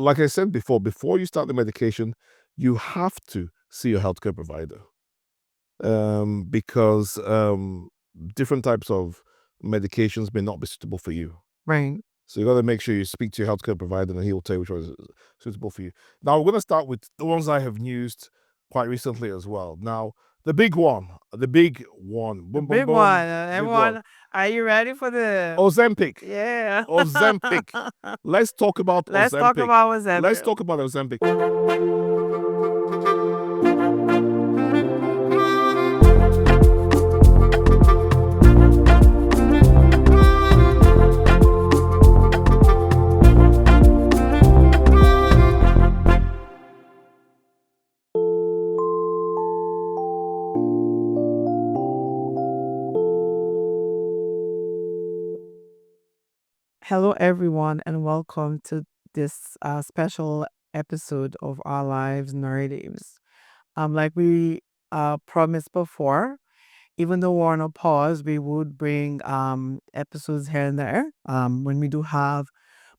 like I said before you start the medication, you have to see your healthcare provider, because different types of medications may not be suitable for you. Right. So you got to make sure you speak to your healthcare provider, and he will tell you which one is suitable for you. Now we're going to start with the ones I have used quite recently as well. Now the big one, boom, boom, Big boom, one. big one. Everyone, are you ready for the Ozempic. Yeah. Ozempic. Let's talk about Let's talk Ozempic. about Ozempic. Let's talk about Ozempic. Hello, everyone, and welcome to this special episode of Our Lives Narratives. Like we promised before, even though we're on a pause, we would bring episodes here and there when we do have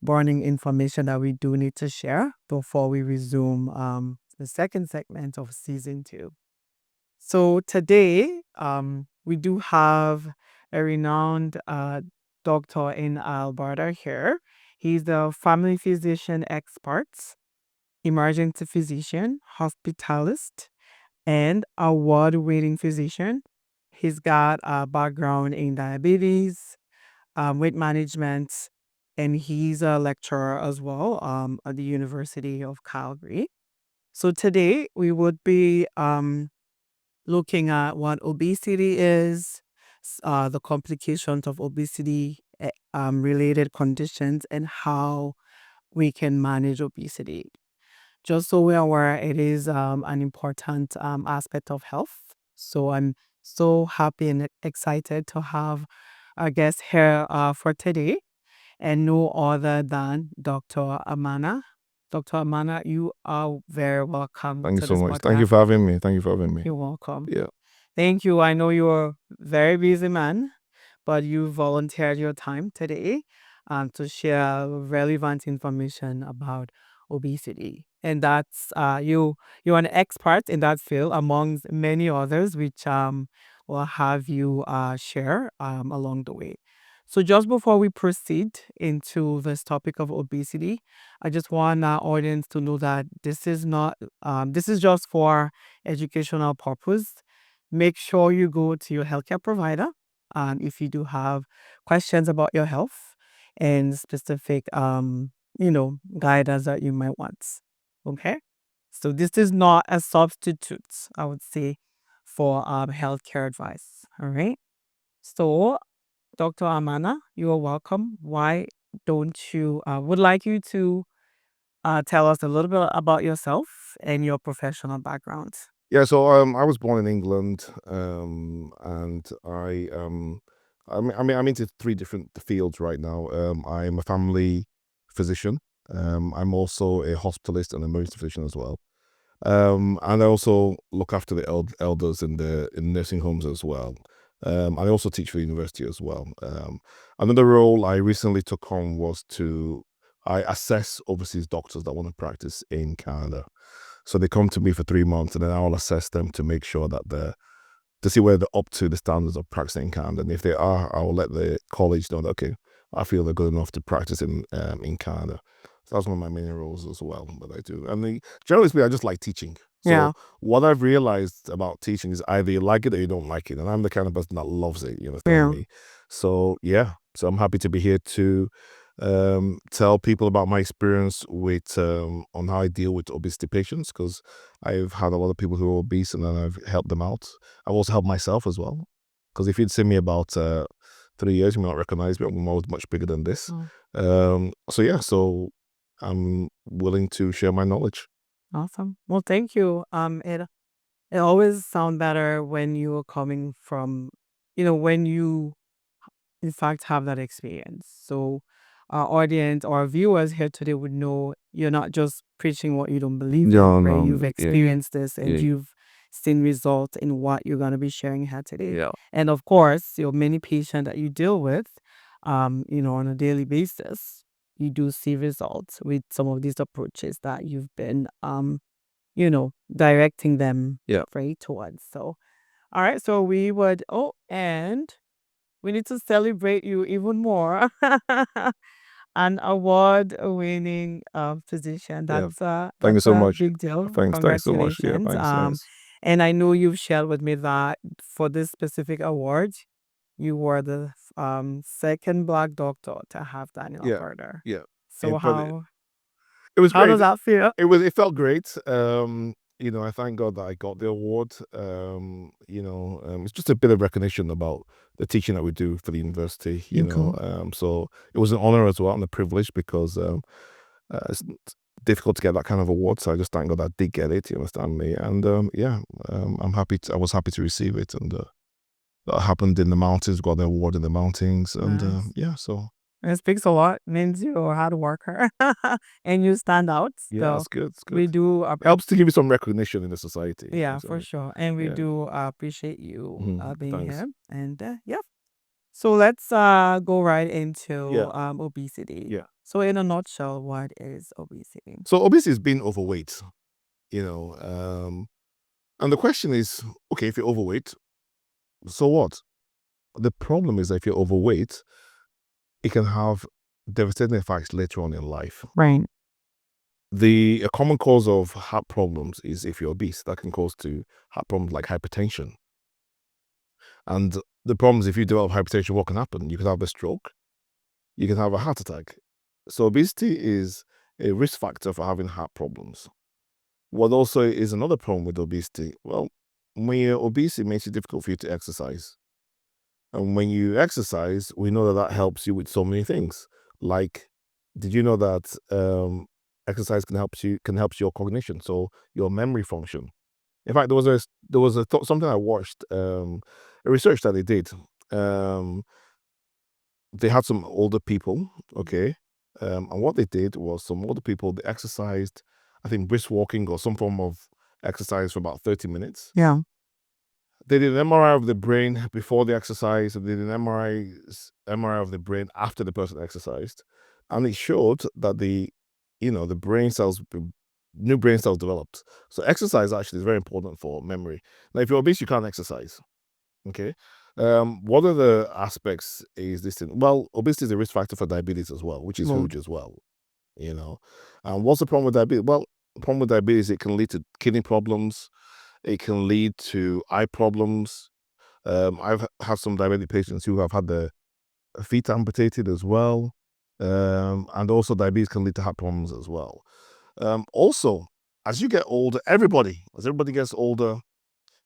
burning information that we do need to share before we resume the second segment of season 2. So today, we do have a renowned doctor in Alberta here. He's the family physician expert, emergency physician, hospitalist, and award-winning physician. He's got a background in diabetes, weight management, and he's a lecturer as well at the University of Calgary. So today we would be looking at what obesity is, the complications of obesity, related conditions, and how we can manage obesity. Just so we're aware, it is an important aspect of health. So I'm so happy and excited to have our guest here for today, and no other than Dr. Amanna. Dr. Amanna, you are very welcome Thank you to so this much. Thank you podcast. for having me. Thank you for having me. You're welcome. Yeah. Thank you. I know you're a very busy man, but you volunteered your time today to share relevant information about obesity. And that's you're an expert in that field amongst many others, which will have you share along the way. So just before we proceed into this topic of obesity, I just want our audience to know that this is not this is just for educational purpose. Make sure you go to your healthcare provider if you do have questions about your health and specific guidance that you might want. Okay? So this is not a substitute, I would say, for healthcare advice. All right. So Dr. Amanna, you are welcome. Why don't you would like you to tell us a little bit about yourself and your professional background. Yeah, so I was born in England, and I'm into 3 different fields right now. I'm a family physician. I'm also a hospitalist and emergency physician as well. And I also look after the elders in nursing homes as well. I also teach for the university as well. Another role I recently took on was I assess overseas doctors that want to practice in Canada. So they come to me for 3 months, and then I'll assess them to make sure that to see whether they're up to the standards of practicing in Canada. And if they are, I will let the college know that, okay, I feel they're good enough to practice in Canada. So that's one of my main roles as well that I do. And generally speaking, I just like teaching. So Yeah. what I've realized about teaching is either you like it or you don't like it. And I'm the kind of person that loves it, you know, Yeah. me. So yeah, so I'm happy to be here to tell people about my experience with on how I deal with obesity patients, because I've had a lot of people who are obese and then I've helped them out. I've also helped myself as well, because if you'd seen me about 3 years, you might not recognize me. I'm always much bigger than this. So I'm willing to share my knowledge. Awesome. Well, thank you. It always sounds better when you're coming from, when you in fact have that experience. So our audience or our viewers here today would know you're not just preaching what you don't believe in, Yeah, right? no, You've yeah, experienced this and yeah. you've seen results in what you're gonna be sharing here today. Yeah. And of course, your many patients that you deal with, on a daily basis. you do see results with some of these approaches that you've been directing them right towards. So all right, so we would and we need to celebrate you even more. An award-winning physician. Thank That's you so a much. big deal. Thanks so much. Yeah, Congratulations. thanks. And I know you've shared with me that for this specific award, you were the second Black doctor to have that in Yeah, Alberta. yeah. So It was how great. does that feel? It felt great. I thank God that I got the award. It's just a bit of recognition about the teaching that we do for the university. So it was an honor as well and a privilege because it's difficult to get that kind of award. So I just thank God I did get it. You understand me? And I'm happy. I was happy to receive it, and that happened in the mountains. Got the award in the mountains, and Nice. so. It speaks a lot. Means you're a hard worker and you stand out. Yeah, So that's good. It's we good. do Helps to give you some recognition in the society. yeah, for sure. And we Yeah. do appreciate you being Thanks. here. And yeah. So let's go right into Yeah. obesity. Yeah. So in a nutshell, what is obesity? So obesity is being overweight, and the question is, okay, if you're overweight, so what? The problem is that if you're overweight, it can have devastating effects later on in life. Right. A common cause of heart problems is if you're obese. That can cause to heart problems like hypertension. And the problem is if you develop hypertension, what can happen? You can have a stroke, you can have a heart attack. So obesity is a risk factor for having heart problems. What also is another problem with obesity? Well, when you're obese, it makes it difficult for you to exercise. And when you exercise, we know that helps you with so many things. Like, did you know that exercise can help your cognition, so your memory function? In fact, there was something I watched, a research that they did. They had some older people, okay, and what they did was some older people, they exercised, I think brisk walking or some form of exercise for about 30 minutes. Yeah. They did an MRI of the brain before the exercise, and they did an MRI of the brain after the person exercised, and it showed that the brain cells, new brain cells developed. So exercise actually is very important for memory. Now, if you're obese, you can't exercise. Okay. What are the aspects is this thing? Well, obesity is a risk factor for diabetes as well, which is huge as well. And what's the problem with diabetes? Well, the problem with diabetes, it can lead to kidney problems. It can lead to eye problems. I've had some diabetic patients who have had their feet amputated as well. And also diabetes can lead to heart problems as well. Also, as you get older, as everybody gets older,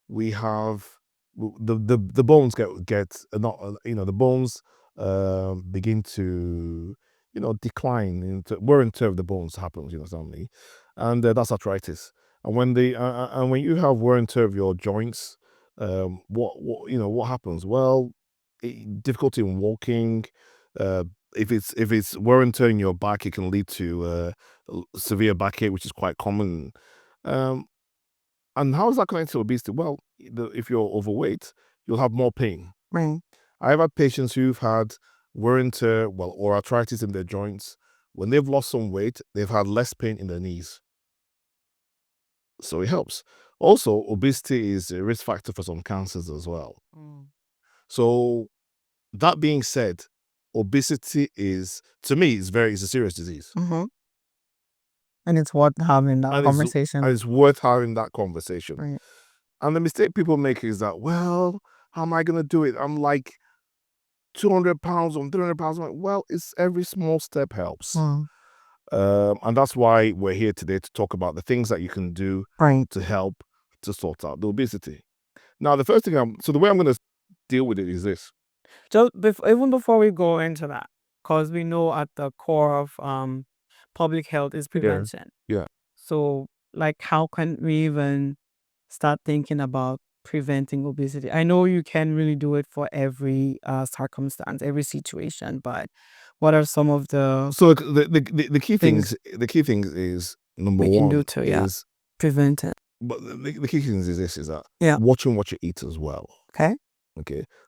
we have the bones get not the bones begin to decline. Into wear and tear of the bones happens, suddenly, and that's arthritis. And when you have wear and tear of your joints, what happens? Well, difficulty in walking. If it's wear and tear in your back, it can lead to severe backache, which is quite common. And how is that connected to obesity? Well, if you're overweight, you'll have more pain. Right. I've had patients who've had wear and tear, or arthritis in their joints. When they've lost some weight, they've had less pain in their knees. So it helps. Also, obesity is a risk factor for some cancers as well. So that being said, obesity to me, is a serious disease. And it's worth having that conversation. And it's worth having that conversation. Right. And the mistake people make is that, well, how am I going to do it? I'm like 200 pounds or 300 pounds. I'm like, well, it's every small step helps. And that's why we're here today to talk about the things that you can do to help to sort out the obesity. Now, the first thing the way I'm going to deal with it is this. Just even before we go into that, because we know at the core of public health is prevention. Yeah. So, like, how can we even start thinking about preventing obesity? I know you can really do it for every circumstance, every situation, but what are some of the the key things? The key things is number we one can do to is prevent it. But the key things is this: is that Yeah. watching what you eat as well. Okay.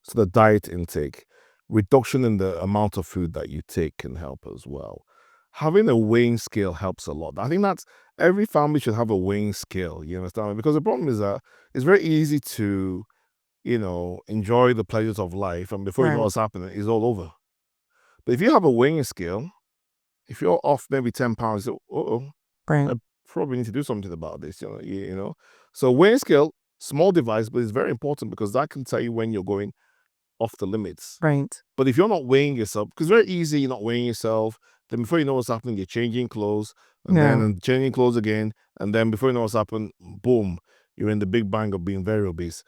So the diet intake, reduction in the amount of food that you take can help as well. having a weighing scale helps a lot. I think that's every family should have a weighing scale. You understand? Because the problem is that it's very easy to, enjoy the pleasures of life, and before you know Right. what's happening, it's all over. But if you have a weighing scale, if you're off maybe 10 pounds, Right. I probably need to do something about this. You know. So weighing scale, small device, but it's very important because that can tell you when you're going off the limits. Right. But if you're not weighing yourself, because it's very easy, you're not weighing yourself, then before you know what's happening, you're changing clothes, and Yeah. then changing clothes again, and then before you know what's happened, boom, you're in the big bang of being very obese.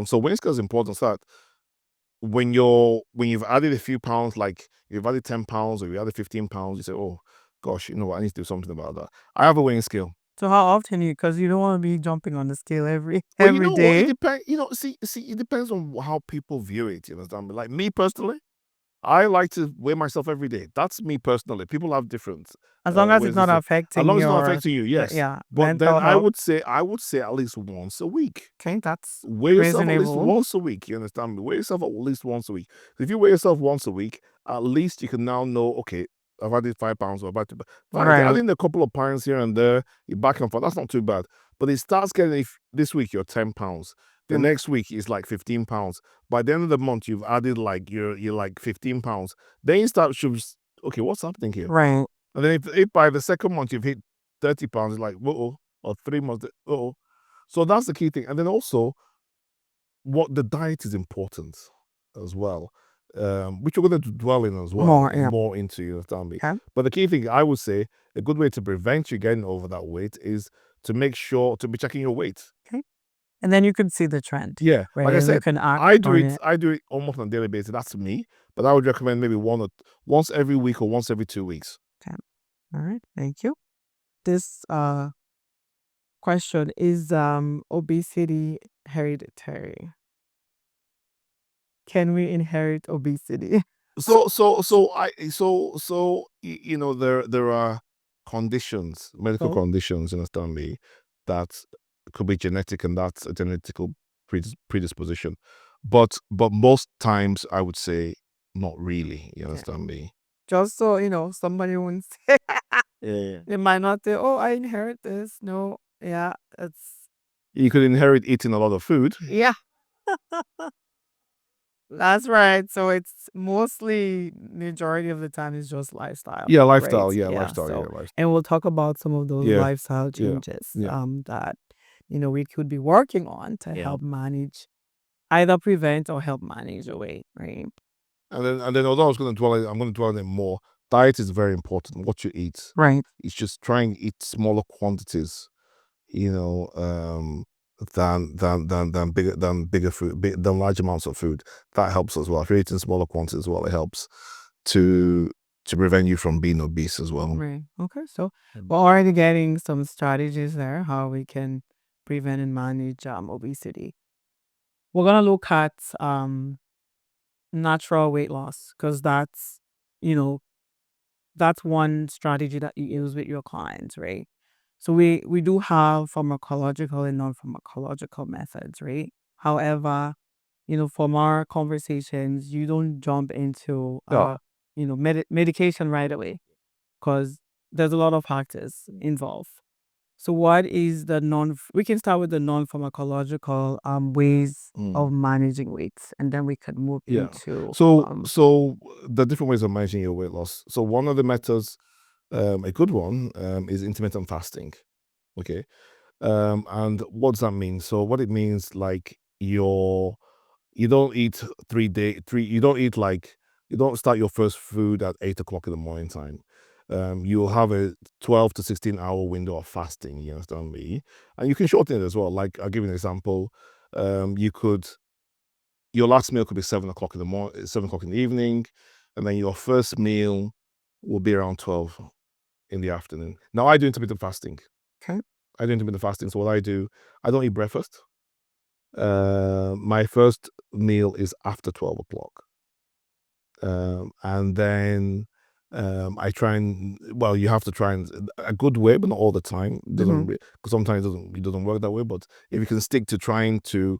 So weighing scale is important. So that when you've added a few pounds, like you've added 10 pounds or you added 15 pounds, you say, oh gosh, you know what, I need to do something about that. I have a weighing scale. So how often because you don't want to be jumping on the scale every Well, you know what? It day. depends. See, it depends on how people view it. You understand? Like me personally, I like to weigh myself every day. That's me personally. People have different As long as it's ways to not say. As affecting long as it's not your affecting you, yes. But then mental health. I would say at least once a week. Okay, that's Weigh yourself at least reasonable. once a week. You understand me? Weigh yourself at least once a week. If you weigh yourself once a week, at least you can now know, okay, I've added 5 pounds or about to fine. Right. Adding a couple of pounds here and there, you're back and forth. That's not too bad. But it starts getting, if this week you're 10 pounds. The Mm. next week is like 15 pounds. By the end of the month, you've added like you're like 15 pounds. Then you start okay, what's happening here? Right. And then if by the second month you've hit 30 pounds, it's like, or 3 months, So that's the key thing. And then also, what the diet is important as well, which we're going to dwell in as well, more into, you understand me? Okay. But the key thing, I would say, a good way to prevent you getting over that weight is to make sure to be checking your weight. Okay. And then you can see the trend. Yeah, right? like I And you said, can act I do on it. I do it almost on a daily basis. That's me, but I would recommend maybe once every week or once every 2 weeks. Okay. All right. Thank you. This question is obesity hereditary? Can we inherit obesity? There are conditions, medical So, conditions, you understand me, that could be genetic, and that's a genetical predisposition. But most times I would say not really, you understand me? just so somebody won't say Yeah. they might not say, "Oh, I inherit this." No, yeah, it's You could inherit eating a lot of food. yeah. That's right. So it's mostly majority of the time is just lifestyle. Yeah, right? lifestyle. Yeah, Yeah. lifestyle. So Yeah, lifestyle. and we'll talk about some of those Yeah, lifestyle yeah, changes yeah. that we could be working on to help manage, either prevent or help manage the weight, right? And then although I'm going to dwell on it more. Diet is very important. What you eat. Right. It's just try and eat smaller quantities, than bigger food, than large amounts of food. That helps as well. If you're eating smaller quantities as well, it helps to prevent you from being obese as well. Right. Okay. So we're already getting some strategies there, how we can prevent and manage obesity. We're gonna look at natural weight loss because that's one strategy that you use with your clients, right? So we do have pharmacological and non-pharmacological methods, right? However, from our conversations, you don't jump into medication right away because there's a lot of factors involved. So what is we can start with the non-pharmacological ways of managing weights, and then we could move into So the different ways of managing your weight loss. So one of the methods, a good one, is intermittent fasting. Okay. And what does that mean? So what it means, like you don't eat you don't start your first food at 8 o'clock in the morning time. You'll have a 12 to 16 hour window of fasting, you understand me? And you can shorten it as well. Like, I'll give you an example. Your last meal could be 7 o'clock in the morning, 7 o'clock in the evening, and then your first meal will be around 12 in the afternoon. Now, I do intermittent fasting. Okay. I do intermittent fasting. So what I do, I don't eat breakfast. My first meal is after 12 o'clock. And then I try and, well, you have to try and, a good way, but not all the time. Because sometimes it doesn't work that way. But if you can stick to trying to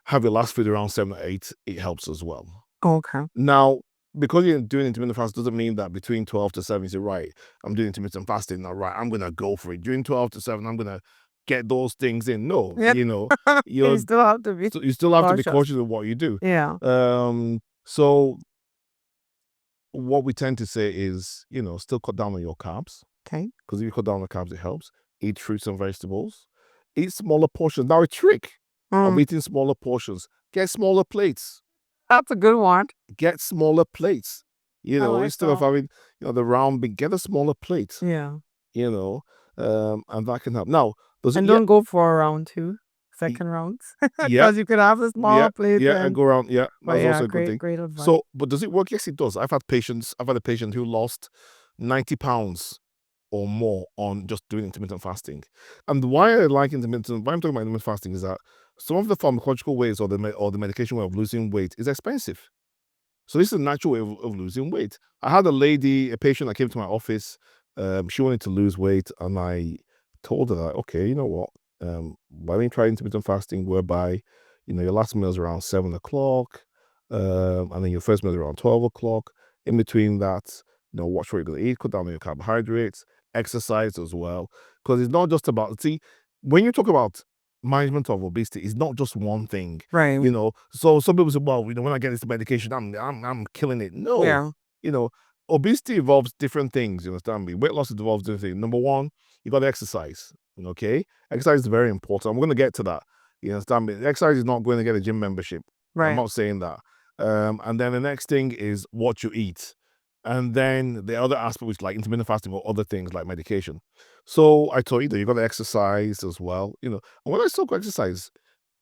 have your last food around 7 or 8, it helps as well. Okay. Now, because you're doing intermittent fast doesn't mean that between 12 to 7 you say, right, I'm doing intermittent fasting now, right, I'm gonna go for it. During 12 to 7, I'm gonna get those things in. No, Yep. you know, You still have to be you still have to be cautious. cautious of what you do. Yeah. So what we tend to say is, you know, still cut down on your carbs. Okay. Because if you cut down on carbs, it helps. Eat fruits and vegetables. Eat smaller portions. Now, a trick of eating smaller portions: get smaller plates. That's a good one. Get smaller plates. You know, like instead of that. having, you know, the round big, get a smaller plate. Yeah. You know, and that can help. Now, And don't go for a round 2, second rounds, yeah, because you could have the smaller plate. yeah, and go around. Yeah, But that's yeah, also a good thing. great advice. So, but does it work? Yes, it does. I've had a patient who lost 90 pounds or more on just doing intermittent fasting. And why I like why I'm talking about intermittent fasting is that some of the pharmacological ways or the medication way of losing weight is expensive. So this is a natural way of losing weight. I had a patient that came to my office. She wanted to lose weight, and I told her that, okay, you know what? Why don't you try intermittent fasting, whereby, you know, your last meal is around 7 o'clock, and then your first meal is around 12 o'clock. In between that, you know, watch what you're going to eat, cut down on your carbohydrates, exercise as well. Because it's not just about, see, when you talk about management of obesity, it's not just one thing. Right. You know, so some people say, well, you know, when I get this medication, I'm killing it. No. Yeah. You know, obesity involves different things, you understand me? Weight loss involves different things. Number one, you got to exercise. Okay? Exercise is very important. I'm going to get to that. You understand me? Exercise is not going to get a gym membership. Right. I'm not saying that. And then the next thing is what you eat. And then the other aspect, which like intermittent fasting or other things like medication. So I told you that you got to exercise as well. You know, and when I talk exercise,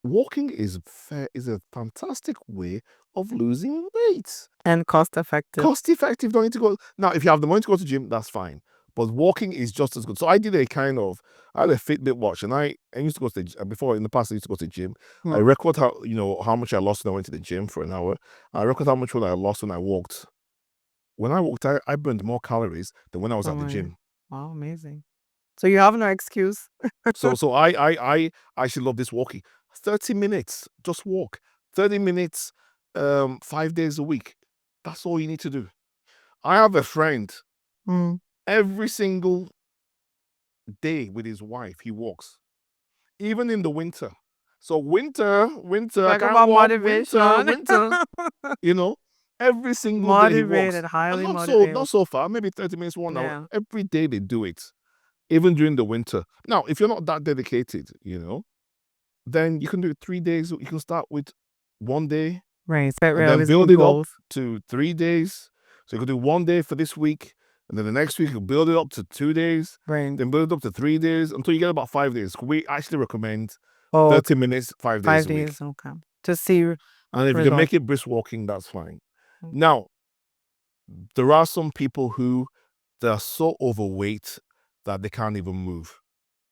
walking is a fantastic way of losing weight. And cost effective. Cost effective. Don't need to go. Now, if you have the money to go to the gym, that's fine. But walking is just as good. So I had a Fitbit watch, and I used to go to the before in the past. I used to go to the gym. I record how much I lost when I went to the gym for an hour. I record how much I lost when I walked. When I walked, I burned more calories than when I was at the gym. Wow, amazing. So you have no excuse. So I actually love this walking. 30 minutes, just walk. 30 minutes, 5 days a week. That's all you need to do. I have a friend, every single day with his wife, he walks. Even in the winter. So winter, Talk I can't about walk. motivation. Winter, you know, every single day he walks. Motivated, highly And motivated. not so far, maybe 30 minutes, 1 hour. Yeah. Every day they do it. Even during the winter. Now, if you're not that dedicated, you know, then you can do it 3 days. You can start with 1 day, Right. Set and then realistic build it goals. up to 3 days. So you can do 1 day for this week, and then the next week you build it up to 2 days, Right. then build it up to 3 days until you get about 5 days. We actually recommend 30 minutes, 5 days a week. Okay. To see. And if you can make it brisk walking, that's fine. Now, there are some people who they are so overweight that they can't even move.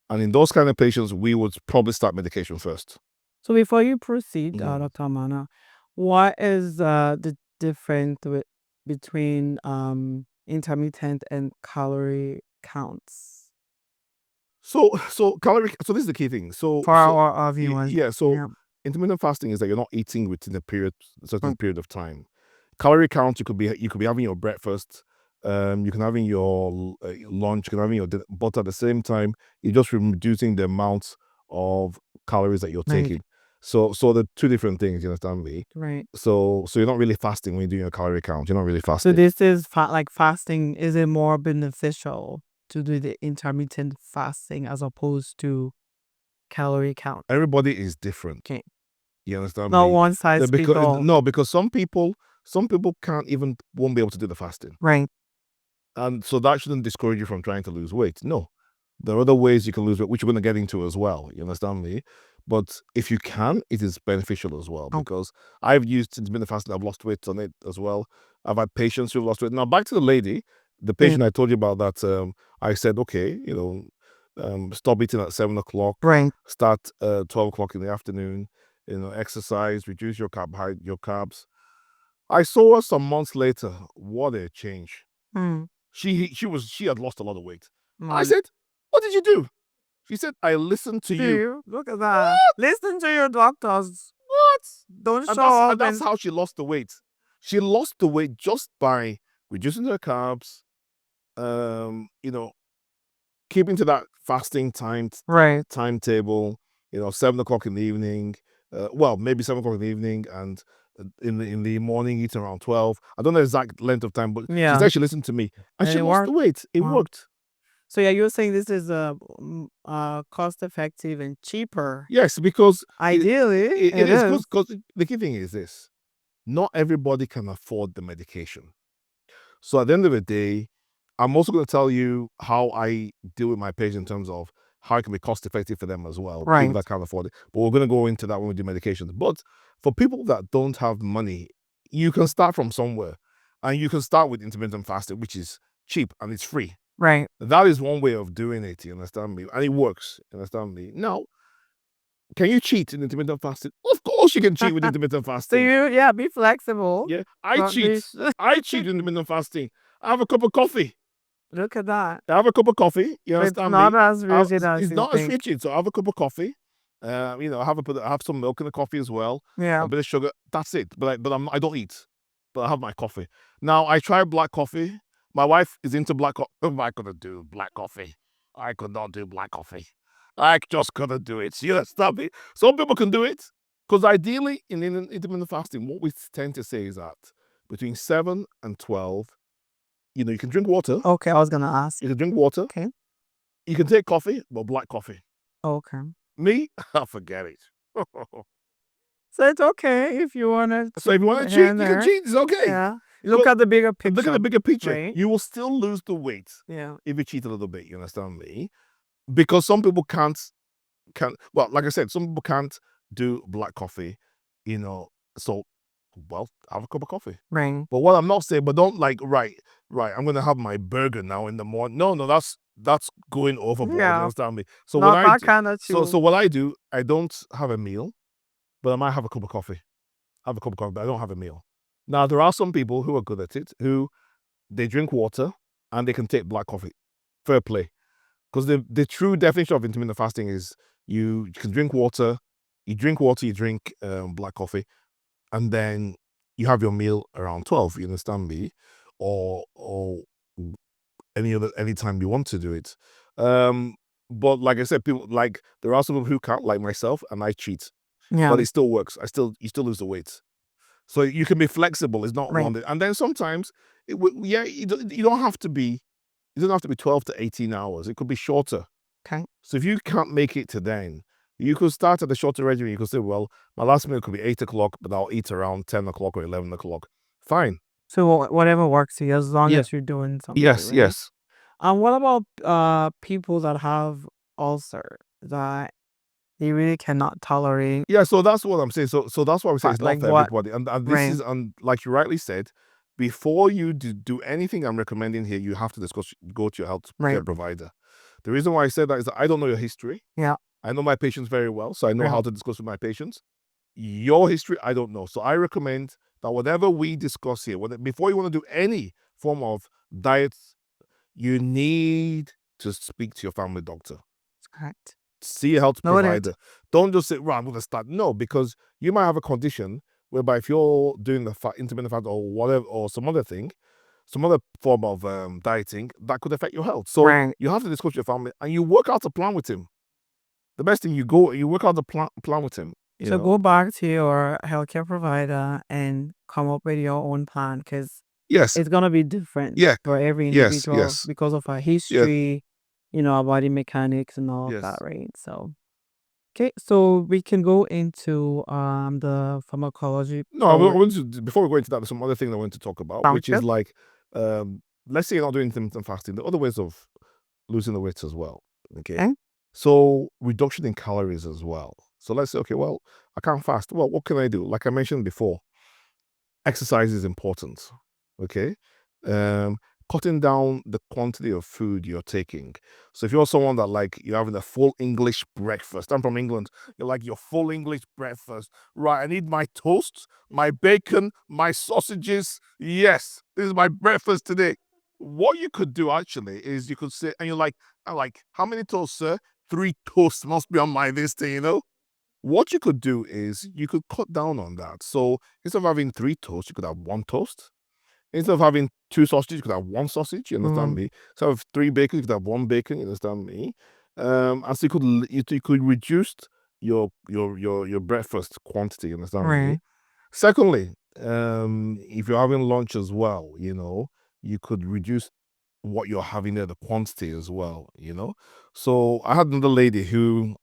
And in those kind of patients, we would probably start medication first. So before you proceed, Dr. Amanna, what is the difference between intermittent and calorie counts? So calorie. So this is the key thing. So For our viewers. yeah. So intermittent fasting is that you're not eating within a certain period of time. Calorie count, you could be having your breakfast, you can having your lunch, you can having your dinner, but at the same time, you're just reducing the amount of calories that you're taking. So the two different things, you understand me? Right. So you're not really fasting when you're doing your calorie count. You're not really fasting. So this is like fasting. Is it more beneficial to do the intermittent fasting as opposed to calorie count? Everybody is different. Okay. You understand Not me? one size fits all. No, because some people won't be able to do the fasting. Right. And so that shouldn't discourage you from trying to lose weight. No. There are other ways you can lose weight, which we're going to get into as well. You understand me? But if you can, it is beneficial as well, because I've used intermittent fasting. I've lost weight on it as well. I've had patients who've lost weight. Now, back to the lady, the patient I told you about that, I said, okay, you know, stop eating at 7 o'clock. Right. Start 12 o'clock in the afternoon. You know, exercise, reduce your carbs. I saw her some months later. What a change. She had lost a lot of weight. I said, what did you do? She said, I listened to you. Look at that. Listen to your doctors. What? Don't show up. That's how she lost the weight. She lost the weight just by reducing her carbs, keeping to that fasting Right. timetable, 7 o'clock in the evening. Maybe 7 o'clock in the evening, and in the morning eating around 12. I don't know the exact length of time, but she Yeah. said she listened to me and And she it lost the worked. weight. It Wow. worked. So yeah, you're saying this is cost effective and cheaper. Yes, because Ideally, it it is is. because the key thing is this: not everybody can afford the medication. So at the end of the day, I'm also going to tell you how I deal with my patients in terms of how it can be cost effective for them as well, people Right. that can't afford it. But we're going to go into that when we do medications. But for people that don't have money, you can start from somewhere, and you can start with intermittent fasting, which is cheap and it's free. Right. That is one way of doing it, you understand me? And it works, you understand me? Now, can you cheat in intermittent fasting? Of course you can cheat with intermittent So fasting. be flexible. Yeah, I But cheat. I cheat in intermittent fasting. I have a cup of coffee. look at that. I have a cup of coffee. You It's understand not me? as rigid as It's you not as think. rigid. So I have a cup of coffee. I have some milk in the coffee as well. Yeah. A bit of sugar. That's it. But I don't eat. But I have my coffee. Now I try black coffee. My wife is into black coffee. What am I gonna do? Black coffee. I could not do black coffee. I just couldn't do it. You understand me? Some people can do it. Because ideally, in intermittent fasting, what we tend to say is that between 7 and 12, you can drink water. Okay, I was gonna ask. You can drink water. Okay. You can take coffee, but black coffee. Okay. Me, I forget it. So it's okay if you wanna So if you want to cheat, you can cheat. It's okay. Yeah. Look at the bigger picture. Look at the bigger picture. Right? You will still lose the weight Yeah. if you cheat a little bit. You understand me? Because some people can't. Like I said, some people can't do black coffee. So have a cup of coffee. Right. But what I'm not saying, but don't right. I'm gonna have my burger now in the morning. No, that's going overboard. Yeah. You understand me? So Not what that kind of so what I do, I don't have a meal, but I might have a cup of coffee. Have a cup of coffee, but I don't have a meal. Now there are some people who are good at it, who they drink water and they can take black coffee. Fair play. Because the true definition of intermittent fasting is you can drink water, you drink black coffee, and then you have your meal around 12. You understand me? Or any time you want to do it. But like I said, there are some people who can't, like myself, and I cheat, Yeah. but it still works. You still lose the weight. So you can be flexible. It's not Right. one day. And then sometimes, you don't have to be. It doesn't have to be 12 to 18 hours. It could be shorter. Okay. So if you can't make it to then, you could start at the shorter regimen. You could say, well, my last meal could be 8 o'clock, but I'll eat around 10 o'clock or 11 o'clock. Fine. So whatever works for you, as long Yeah. as you're doing something. Yes, right? yes. What about people that have ulcer that they really cannot tolerate? Yeah, so that's what I'm saying. So that's why we say it's not Like for what? everybody. And this Right. is, like you rightly said, before you do anything I'm recommending here, you have to go to your health care Right. provider. The reason why I said that is that I don't know your history. Yeah. I know my patients very well, so I know Yeah. how to discuss with my patients. Your history, I don't know. So I recommend that whatever we discuss here, before you want to do any form of diet, you need to speak to your family doctor. Correct. See a health Noted. provider. Don't just say, right, I'm going to start. No, because you might have a condition whereby if you're doing the intermittent fast or whatever, or some other thing, some other form of dieting, that could affect your health. So Right. you have to discuss with your family and you work out a plan with him. The best thing, you work out a plan with him. So go back to your healthcare provider and come up with your own plan, because Yes. it's gonna be different Yeah. for every Yes, individual yes. because of our history, our body mechanics and all of Yes. that, right? So, okay, so we can go into the pharmacology. No, I want to, before we go into that, there's some other thing I want to talk about, Sounds which is good. like, let's say you're not doing intermittent fasting. There are other ways of losing the weight as well. Okay. Okay. So reduction in calories as well. So let's say, okay, well, I can't fast. Well, what can I do? Like I mentioned before, exercise is important. Okay. Cutting down the quantity of food you're taking. So if you're someone that you're having a full English breakfast, I'm from England, you're like your full English breakfast. Right, I need my toast, my bacon, my sausages. Yes, this is my breakfast today. What you could do actually is you could sit and I'm like, how many toasts, sir? 3 toasts must be on my list, what you could do is you could cut down on that. So instead of having 3 toasts, you could have 1 toast. Instead of having 2 sausages, you could have 1 sausage. You understand me? Instead of 3 bacon, you could have 1 bacon. You understand me? And so you could reduce your breakfast quantity. You understand me? Right. Secondly, if you're having lunch as well, you could reduce what you're having there, the quantity as well. So I had another lady who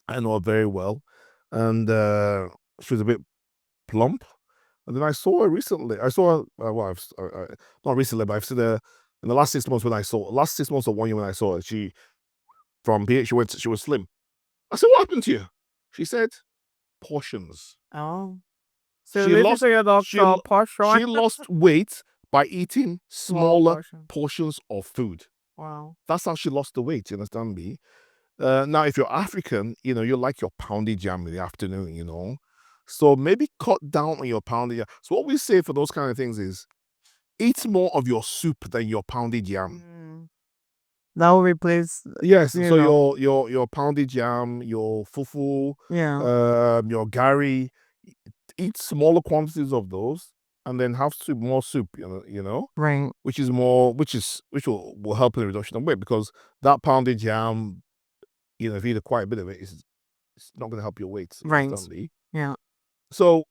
I know her very well, and she was a bit plump. And then I saw her recently. I saw her, not recently, but I've seen her in the last 6 months last 6 months or 1 year when I saw her. She was slim. I said, "What happened to you?" She said, "Portions." Oh. So She listen lost to your doctor, portion. she lost weight by eating Small smaller portion. portions of food. Wow. That's how she lost the weight. You understand me? Now, if you're African, you like your pounded jam in the afternoon. So maybe cut down on your pounded jam. So what we say for those kind of things is eat more of your soup than your pounded jam. That will replace. Yes, You so know. your pounded jam, your fufu, Yeah. your gari, eat smaller quantities of those, and then have more soup. Right. Which will help in the reduction of weight, because that pounded jam, if you eat quite a bit of it, it's not going to help your weight. You Right. understand me? Yeah. So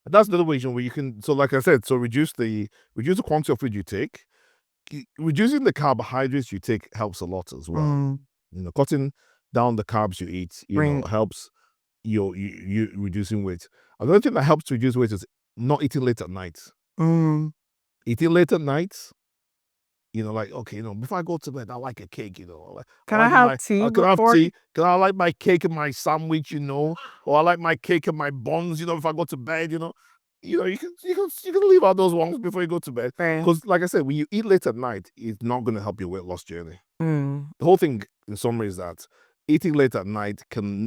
that's another way where you can. So like I said, so reduce the quantity of food you take. Reducing the carbohydrates you take helps a lot as well. Cutting down the carbs you eat, Right. helps you reducing weight. Another thing that helps to reduce weight is not eating late at night. Eating late at night, like, okay, before I go to bed, I like a cake, Can I have tea can I have before? tea? Can I like my cake and my sandwich, or I like my cake and my buns, if I go to bed, you can leave out those ones before you go to bed. Right. Because like I said, when you eat late at night, it's not going to help your weight loss journey. Mm. The whole thing, in summary, is that eating late at night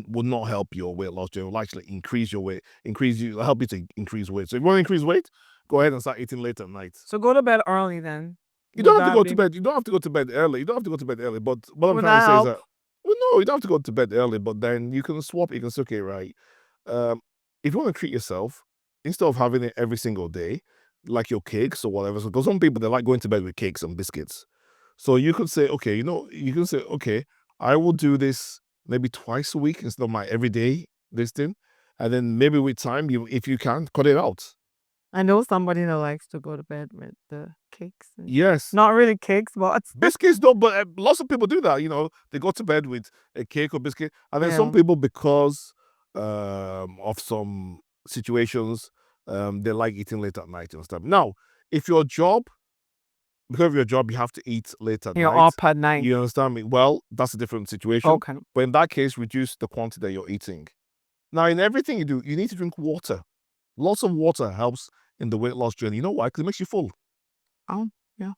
will not help your weight loss journey. It will actually increase your weight, help you to increase weight. So if you want to increase weight, go ahead and start eating late at night. So go to bed early then. You don't have to go to bed. You don't have to go to bed early. You don't have to go to bed early. But what I'm Would trying to that say is help? that, well, no, you don't have to go to bed early. But then you can swap. You can say, okay, right. If you want to treat yourself, instead of having it every single day, like your cakes or whatever. So, because some people, they like going to bed with cakes and biscuits. So you could say, okay, I will do this maybe twice a week instead of my everyday this thing, and then maybe with time, if you can, cut it out. I know somebody that likes to go to bed with the cakes. Yes. Not really cakes, but biscuits don't, but lots of people do that. They go to bed with a cake or biscuit, and then some people, because of some situations, they like eating late at night and stuff. Now, if your job, because of your job, you have to eat late at you're night. up at night. You understand me? Well, that's a different situation. Okay. But in that case, reduce the quantity that you're eating. Now, in everything you do, you need to drink water. Lots of water helps in the weight loss journey. You know why? Because it makes you full. Oh, yeah.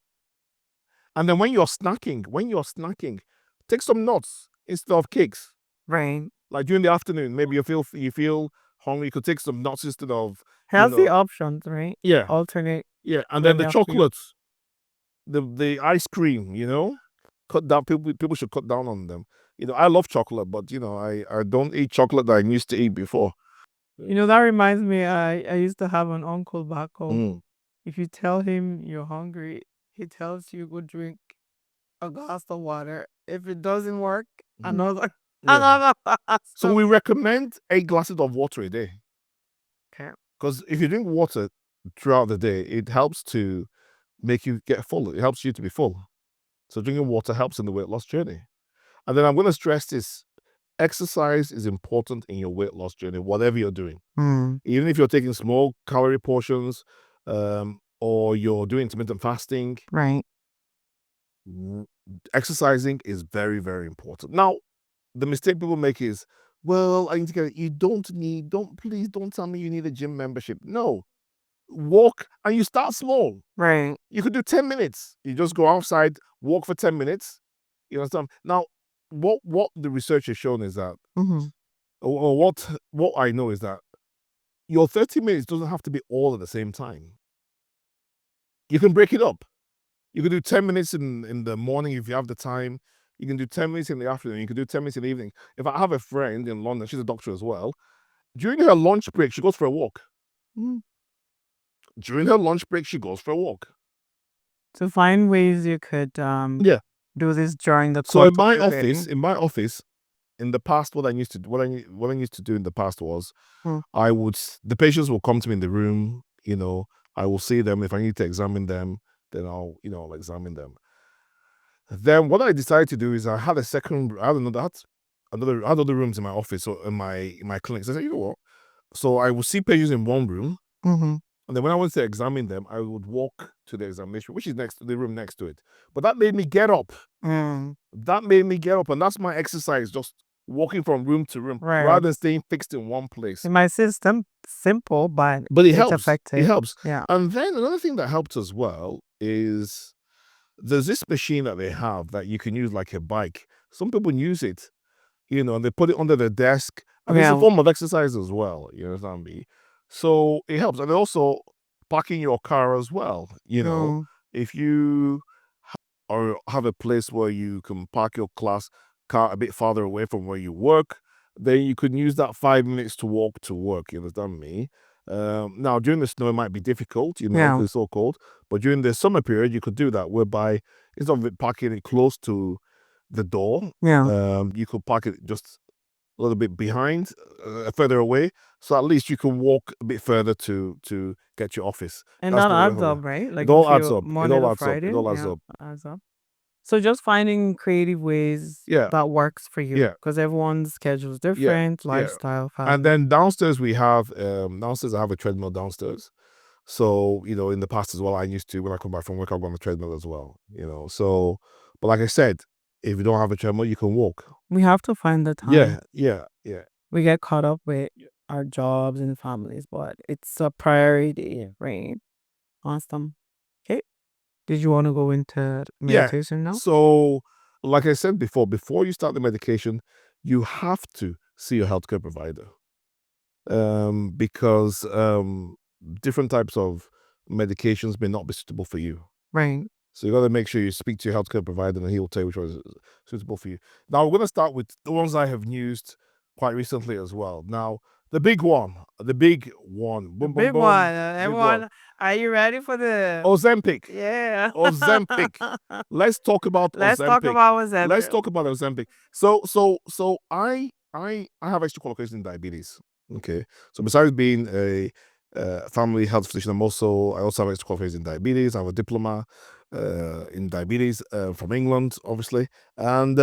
And then when you're snacking, take some nuts instead of cakes. Right. Like during the afternoon, maybe you feel hungry, you could take some nuts instead of healthy options, right? Yeah. Alternate. Yeah, and then the chocolates, the ice cream, cut down. People should cut down on them. I love chocolate, but I don't eat chocolate that I used to eat before. That reminds me, I used to have an uncle back home. Mm. If you tell him you're hungry, he tells you go drink a glass of water. If it doesn't work, another glass. So we recommend 8 glasses of water a day. Okay. Because if you drink water throughout the day, it helps to make you get full. It helps you to be full. So drinking water helps in the weight loss journey. And then I'm going to stress this. Exercise is important in your weight loss journey, whatever you're doing. Even if you're taking small calorie portions, or you're doing intermittent fasting. Right. Exercising is very, very important. Now, the mistake people make is, well, I need to get it. Please don't tell me you need a gym membership. No. Walk, and you start small. Right. You could do 10 minutes. You just go outside, walk for 10 minutes. You understand? Now, what the research has shown is that, or what I know is that your 30 minutes doesn't have to be all at the same time. You can break it up. You can do 10 minutes in the morning if you have the time. You can do 10 minutes in the afternoon. You can do 10 minutes in the evening. If I have a friend in London, she's a doctor as well. During her lunch break, she goes for a walk. During her lunch break, she goes for a walk. To find ways you could Yeah. do this during the So course in my of your day. office, in the past, what I used to do in the past was, Hmm. the patients will come to me in the room. I will see them. If I need to examine them, then I'll examine them. Then what I decided to do is I had other rooms in my office or in my clinic. So I said, you know what? So I would see patients in one room, and then when I wanted to examine them, I would walk to the examination, which is next to the room next to it. But that made me get up. That made me get up, and that's my exercise, just walking from room to room, Right. rather than staying fixed in one place. It might seem simple, but But it it's helps. effective. It helps. Yeah. And then another thing that helped as well is there's this machine that they have that you can use like a bike. Some people use it, and they put it under their desk. And it's a Yeah. form of exercise as well. You understand me? So it helps. And also parking your car as well. If you or have a place where you can park your car a bit farther away from where you work, then you can use that 5 minutes to walk to work. You understand me? Now, during the snow, it might be difficult, Yeah. because it's so cold. But during the summer period, you could do that, whereby instead of it parking it close to the door, Yeah. you could park it just a little bit behind, further away, so at least you can walk a bit further to get your office. And That's that the way adds for up, me. right? Like It all if adds you up. It Monday all to adds up. Friday, It all adds yeah, up. adds up. So just finding creative ways Yeah. that works for you. Yeah. Because everyone's schedule is different, lifestyle, And then downstairs I have a treadmill downstairs. So, in the past as well, I used to, when I come back from work, I'll go on the treadmill as well, So, but like I said, if you don't have a treadmill, you can walk. We have to find the time. Yeah. We get caught up with our jobs and families, but it's a priority, right? Awesome. Okay. Did you want to go into meditation now? So, like I said before you start the medication, you have to see your healthcare provider. Because different types of medications may not be suitable for you. Right. So you got to make sure you speak to your healthcare provider, and he will tell you which one is suitable for you. Now we're going to start with the ones I have used quite recently as well. Now the big one. Big one. Big Everyone, one. are you ready for the Ozempic. Yeah. Ozempic. Let's talk about Let's Ozempic. talk about Ozempic. Let's talk about Ozempic. So I have extra qualifications in diabetes. Okay. So besides being a family health physician, I also have extra qualifications in diabetes. I have a diploma in diabetes from England, obviously. And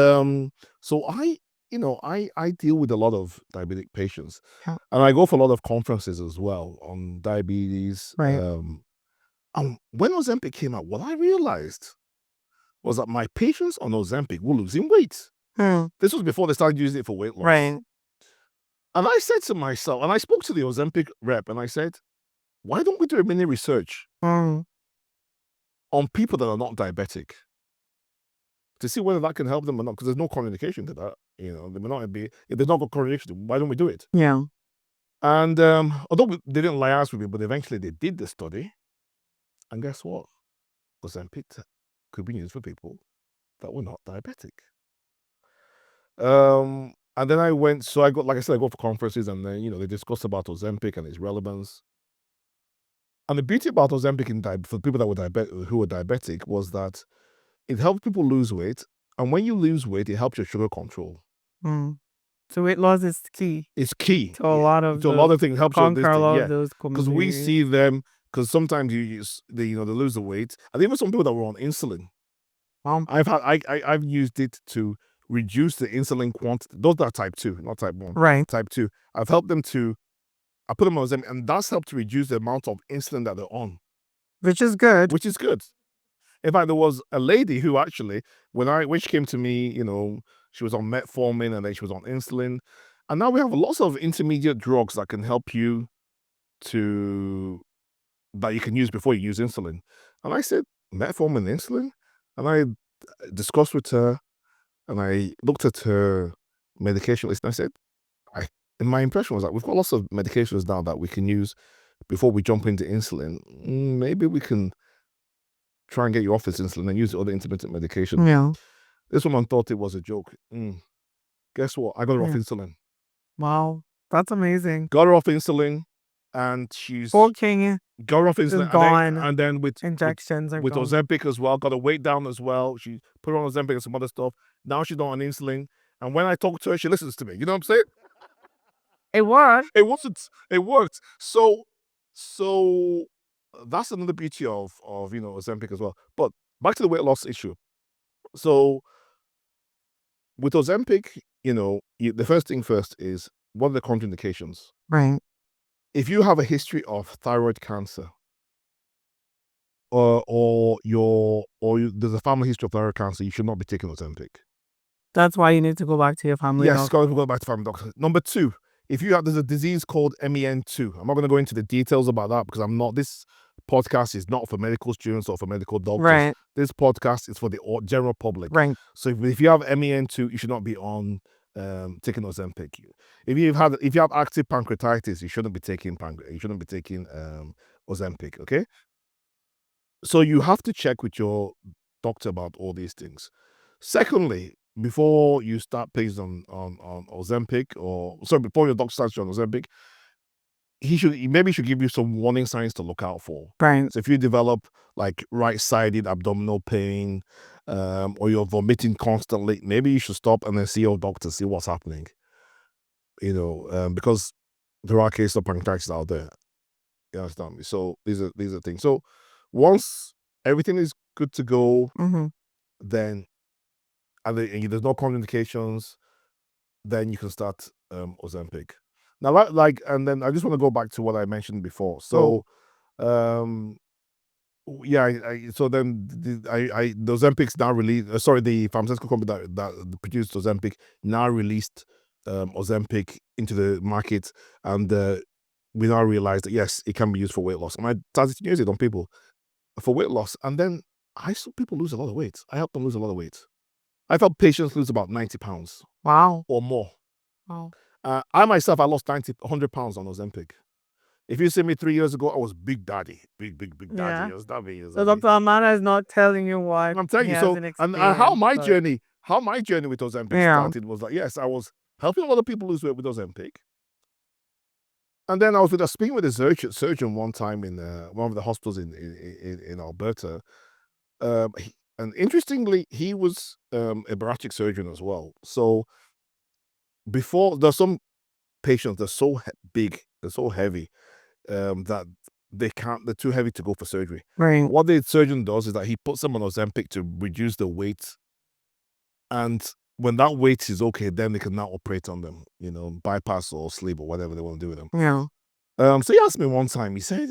so I deal with a lot of diabetic patients. Yeah. And I go for a lot of conferences as well on diabetes. Right. And when Ozempic came out, what I realized was that my patients on Ozempic were losing weight. This was before they started using it for weight loss. Right. And I said to myself, and I spoke to the Ozempic rep, and I said, why don't we do a mini research on people that are not diabetic to see whether that can help them or not? Because there's no correlation to that. They may not be, if there's not a correlation, why don't we do it? Yeah. And although they didn't liaise with me, but eventually they did the study. And guess what? Ozempic could be used for people that were not diabetic. And then I got, like I said, I go for conferences, and then they discuss about Ozempic and its relevance. And the beauty about Ozempic for people that were who were diabetic was that it helped people lose weight, and when you lose weight, it helps your sugar control. So weight loss is key. It's key to a lot of things. Helps you conquer a lot of those because we see them. Because sometimes they lose the weight, and even some people that were on insulin. I've used it to reduce the insulin quantity. Those that are type 2, not type 1. Right. Type 2. I've helped them I put them on Ozempic, and that's helped to reduce the amount of insulin that they're on. Which is good. In fact, there was a lady who actually, when she came to me, she was on metformin, and then she was on insulin. And now we have lots of intermediate drugs that can help you that you can use before you use insulin. And I said, metformin and insulin? And I discussed with her, and I looked at her medication list, and I said, and my impression was that we've got lots of medications now that we can use before we jump into insulin. Maybe we can try and get you off this insulin and use other intermittent medication. Yeah. This woman thought it was a joke. Guess what? I got her off Yeah. insulin. Wow. That's amazing. Got her off insulin, and she's Coaching got her off is insulin, gone. and then with Injections are gone. Ozempic as well. Got her weight down as well. She put her on Ozempic and some other stuff. Now she's not on insulin. And when I talk to her, she listens to me. You know what I'm saying? It worked. It wasn't. It worked. So that's another beauty of Ozempic as well. But back to the weight loss issue. So with Ozempic, the first thing first is, what are the contraindications? Right. If you have a history of thyroid cancer, there's a family history of thyroid cancer, you should not be taking Ozempic. That's why you need to go back to your family Yes, doctor. gotta go back to family doctor. Number two, there's a disease called MEN2. I'm not going to go into the details about that because this podcast is not for medical students or for medical doctors. Right. This podcast is for the general public. Right. So if you have MEN2, you should not be on taking Ozempic. If you have active pancreatitis, you shouldn't be taking Ozempic. Okay. So you have to check with your doctor about all these things. Secondly, before you start placed on Ozempic, before your doctor starts you on Ozempic, he should give you some warning signs to look out for. Right. So if you develop like right-sided abdominal pain, or you're vomiting constantly, maybe you should stop and then see your doctor, see what's happening. Because there are cases of pancreatitis out there. You understand me? So these are things. So once everything is good to go, then and there's no contraindications, then you can start Ozempic. Now, and then I just want to go back to what I mentioned before. So, so then the Ozempic's now released. The pharmaceutical company that produced Ozempic now released Ozempic into the market, and we now realize that yes, it can be used for weight loss. And I started to use it on people for weight loss, and then I saw people lose a lot of weight. I helped them lose a lot of weight. I've helped patients lose about 90 pounds. Wow. Or more. Wow. I myself, I lost 100 pounds on Ozempic. If you see me 3 years ago, I was big daddy. Big daddy. Yeah. It was daddy. So Dr. Amanna is not telling you what I'm telling he you. So, hasn't and how my experienced, journey with Ozempic started was like, yes, I was helping a lot of people lose weight with Ozempic. And then I was speaking with a surgeon one time in one of the hospitals in Alberta. And interestingly, he was a bariatric surgeon as well. So before, there's some patients, they're so big, they're so heavy, that they're too heavy to go for surgery. Right. What the surgeon does is that he puts them on Ozempic to reduce the weight. And when that weight is okay, then they can now operate on them, bypass or sleep or whatever they want to do with them. Yeah. So he asked me one time, he said,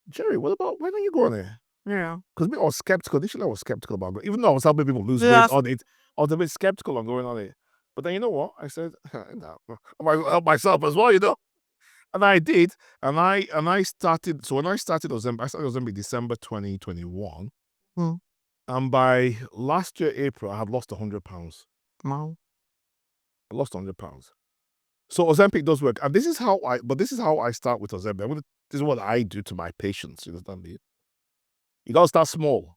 Jerry, what about, when are you going there? Yeah. Because I was skeptical. Initially, I was skeptical about it. Even though I was helping people lose weight on it, I was a bit skeptical on going on it. But then you know what? I said, no, I might help myself as well, And I did. And I started. So when I started Ozempic, I started Ozempic December 2021. And by last year, April, I had lost 100 pounds. Wow. I lost 100 pounds. So Ozempic does work. And this is how I start with Ozempic. This is what I do to my patients. You understand me? You gotta start small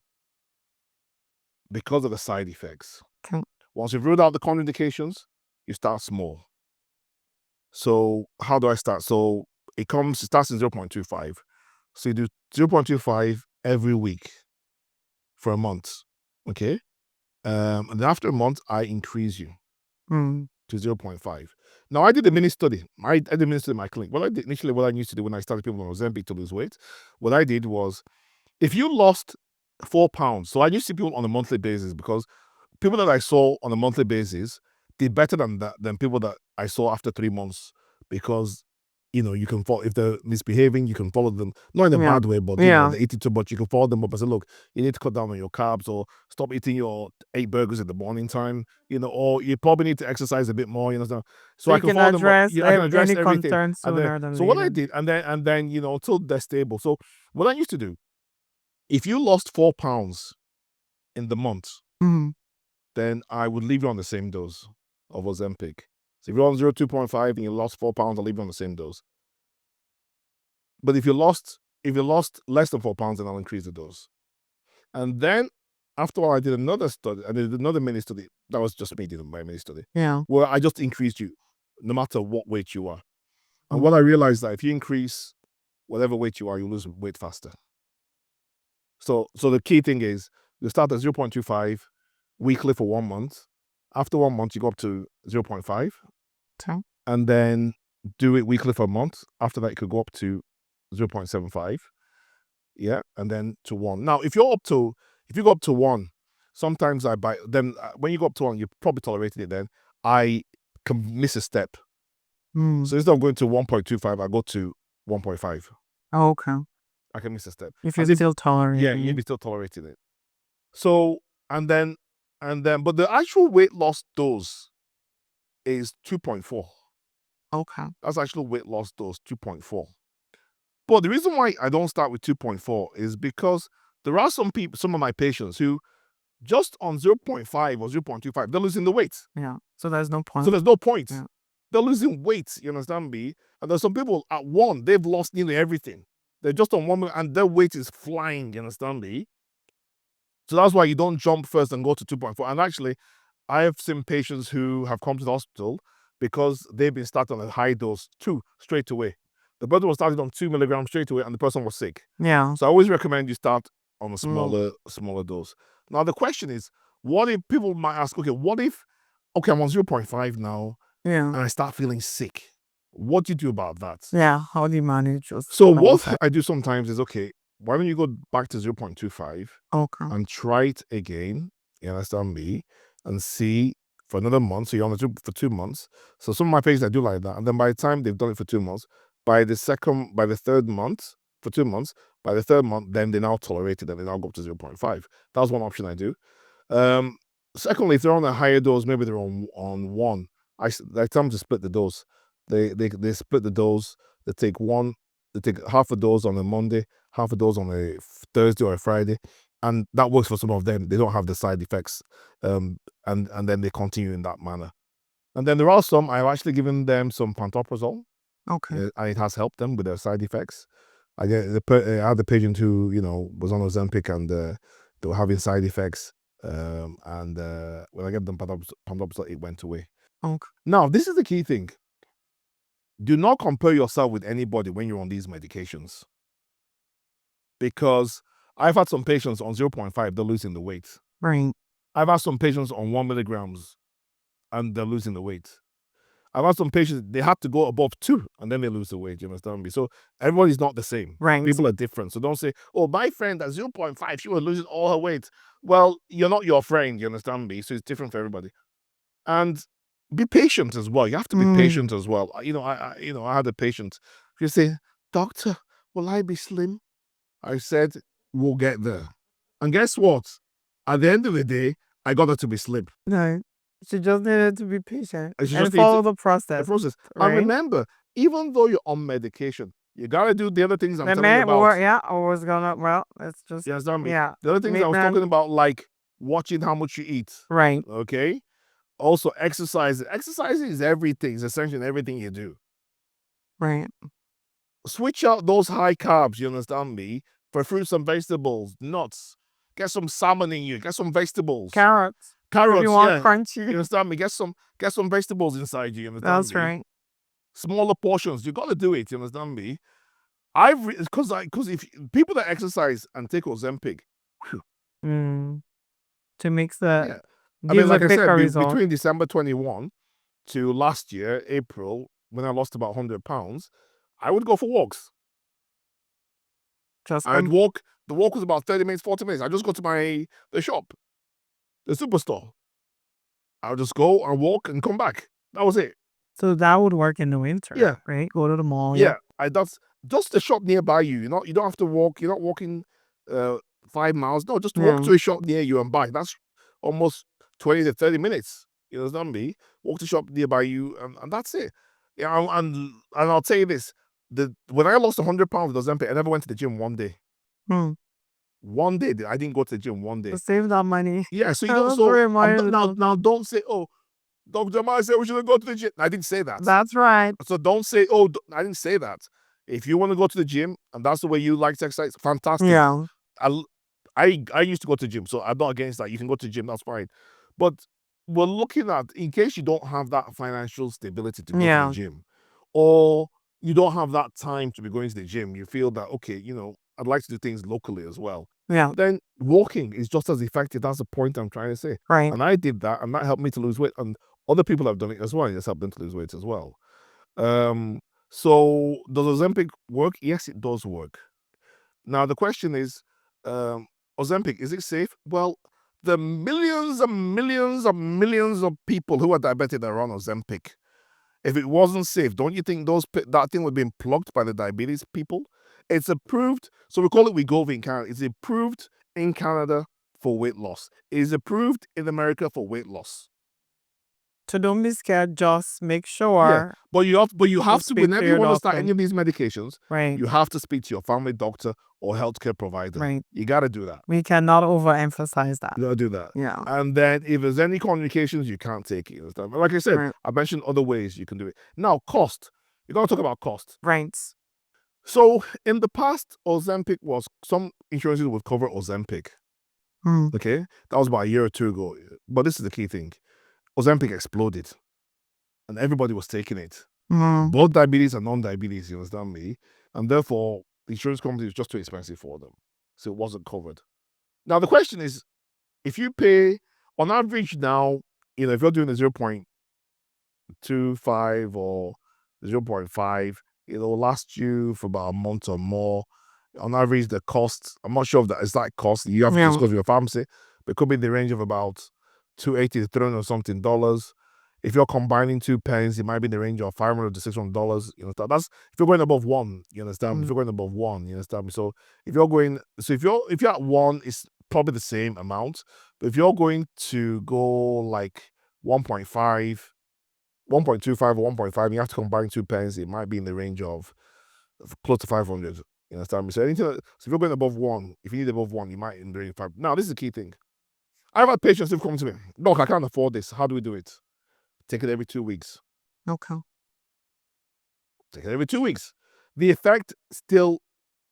because of the side effects. Okay. Once you've ruled out the contraindications, you start small. So how do I start? So it starts in 0.25. So you do 0.25 every week for a month. Okay. And then after a month, I increase you to 0.5. Now I did a mini study. I did a mini study in my clinic. What I used to do when I started people on Ozempic to lose weight, what I did was, if you lost 4 pounds, so I used to see people on a monthly basis, because people that I saw on a monthly basis did better than people that I saw after 3 months, because you can follow, if they're misbehaving, you can follow them, not in a bad way, but they're eating too much, you can follow them up and say, look, you need to cut down on your carbs, or stop eating your 8 burgers in the morning time, or you probably need to exercise a bit more, so I can follow them up. I can address any everything. concerns sooner than so later. what I did, and then until they're stable. So what I used to do, if you lost 4 pounds in the month, then I would leave you on the same dose of Ozempic. So if you're on 2.5 and you lost 4 pounds, I'll leave you on the same dose. But if you lost less than 4 pounds, then I'll increase the dose. And then After a while, I did another study. I did another mini study. That was just me doing my mini study. Yeah. Where I just increased you, no matter what weight you are. And Mm. what I realized that if you increase whatever weight you are, you lose weight faster. So the key thing is you start at 0.25 weekly for 1 month. After 1 month, you go up to 0.5. Okay. And then do it weekly for a month. After that, it could go up to 0.75. Yeah. And then to 1. Now, if you go up to 1, sometimes I buy them. When you go up to 1, you probably tolerated it then. I can miss a step. Mm. So instead of going to 1.25, I go to 1.5. Oh, okay. I can miss a step. If you're still tolerating. Yeah, you'd be still tolerating it. So, and then, but the actual weight loss dose is 2.4. Okay. That's actual weight loss dose, 2.4. But the reason why I don't start with 2.4 is because there are some of my patients who just on 0.5 or 0.25, they're losing the weight. Yeah. So there's no point. So there's no point. Yeah. They're losing weight, you understand me? And there's some people at 1, they've lost nearly everything. They're just on 1 and their weight is flying, you understand me? So that's why you don't jump first and go to 2.4. And actually, I have seen patients who have come to the hospital because they've been started on a high dose 2 straight away. The person was started on 2 milligrams straight away and the person was sick. Yeah. So I always recommend you start on a smaller dose. Now, the question is, what if people might ask, okay, I'm on 0.5 now and I start feeling sick? What do you do about that? Yeah. How do you manage those? So what I do sometimes is, okay, why don't you go back to 0.25 and try it again, you understand me, and see for another month. So you're on it for 2 months. So some of my patients, I do like that. And then by the time they've done it for 2 months, by the third month, for 2 months, by the third month, then they now tolerate it and they now go up to 0.5. That's one option I do. Secondly, if they're on a higher dose, maybe they're on 1. I tell them to split the dose. They split the dose. They take half a dose on a Monday, half a dose on a Thursday or a Friday, and that works for some of them. They don't have the side effects, and then they continue in that manner. And then there are some, I've actually given them some pantoprazole. Okay. And it has helped them with their side effects. I had a patient who, was on Ozempic and they were having side effects. And when I gave them pantoprazole, it went away. Okay. Now, this is the key thing. Do not compare yourself with anybody when you're on these medications. Because I've had some patients on 0.5, they're losing the weight. Right. I've had some patients on 1 milligrams and they're losing the weight. I've had some patients, they had to go above 2 and then they lose the weight, you understand me? So everybody's not the same. Right. People are different. So don't say, oh, my friend at 0.5, she was losing all her weight. Well, you're not your friend, you understand me? So it's different for everybody. And be patient as well. You have to be patient as well. I had a patient who said, doctor, will I be slim? I said, we'll get there. And guess what? At the end of the day, I got her to be slim. No. She just needed to be patient And and follow the process. Right? And remember, even though you're on medication, you gotta do the other things I'm telling you about. I was gonna. Well, let's just. You understand me? Yeah. The other things I was talking about, like watching how much you eat. Right. Okay. Also, exercise. Exercising is everything. It's essential in everything you do. Right. Switch out those high carbs. You understand me? For fruits and vegetables, nuts. Get some salmon in you. Get some vegetables. Carrots. If you want crunchy. You understand me? Get some vegetables inside you. That's right. Smaller portions. You got to do it. You understand me? Because if people that exercise and take Ozempic, to mix the. I mean, like I said, between December 21 to last year, April, when I lost about 100 pounds, I would go for walks. I'd walk. The walk was about 30 minutes, 40 minutes. I just go to the shop, the superstore. I'll just go and walk and come back. That was it. So that would work in the winter. Yeah. Right? Go to the mall. Yeah. That's just the shop nearby you. You don't have to walk. You're not walking 5 miles. No, just walk to a shop near you and buy. That's almost 20 to 30 minutes. You understand me? Walk to a shop nearby you and that's it. Yeah, and I'll tell you this. When I lost 100 pounds with Ozempic, I never went to the gym one day. One day, I didn't go to the gym one day. To save that money. Yeah, so you don't. Now don't say, oh, Dr. Amanna said we shouldn't go to the gym. I didn't say that. That's right. So don't say, oh, I didn't say that. If you want to go to the gym and that's the way you like to exercise, fantastic. Yeah. I used to go to gym, so I'm not against that. You can go to gym, that's fine. But we're looking at, in case you don't have that financial stability to go to the gym, or you don't have that time to be going to the gym, you feel that, okay, I'd like to do things locally as well. Yeah. Then walking is just as effective. That's the point I'm trying to say. Right. And I did that, and that helped me to lose weight. And other people have done it as well. It's helped them to lose weight as well. So does Ozempic work? Yes, it does work. Now the question is, Ozempic, is it safe? Well, the millions and millions and millions of people who are diabetic that are on Ozempic, if it wasn't safe, don't you think that thing would be plugged by the diabetes people? It's approved, so we call it Wegovy in Canada. It's approved in Canada for weight loss. It is approved in America for weight loss. So don't be scared. Just make Yeah, sure. but you have to, speak to whenever you your want to start doctor. any of these medications, Right. you have to speak to your family doctor or healthcare provider. Right. You got to do that. We cannot overemphasize that. You got to do that. Yeah. And then if there's any communications, you can't take it. Understand? Like I said, Right. I mentioned other ways you can do it. Now, cost. You're going to talk about cost. Right. So in the past, Ozempic was, some insurances would cover Ozempic. Okay, that was about a year or two ago. But this is the key thing: Ozempic exploded, and everybody was taking it. Both diabetes and non-diabetes. You understand me? And therefore, the insurance company was just too expensive for them, so it wasn't covered. Now the question is, if you pay on average now, if you're doing a 0.25 or 0.5, it'll last you for about a month or more. On average, the cost, I'm not sure if that is that cost. You have to discuss with your pharmacy, but it could be in the range of about $280 to $300 or something dollars. If you're combining 2 pens, it might be in the range of $500 to $600. You understand? That's if you're going above one. You understand? If you're going above one, you understand? So if you're at one, it's probably the same amount. But if you're going to go like 1.5, 1.25 or 1.5, you have to combine 2 pens. It might be in the range of close to 500. You understand me? So so if you're going above one, if you need above one, you might in the range of 5. Now this is the key thing. I've had patients who've come to me. Look, I can't afford this. How do we do it? Take it every 2 weeks. Okay. Take it every 2 weeks. The effect still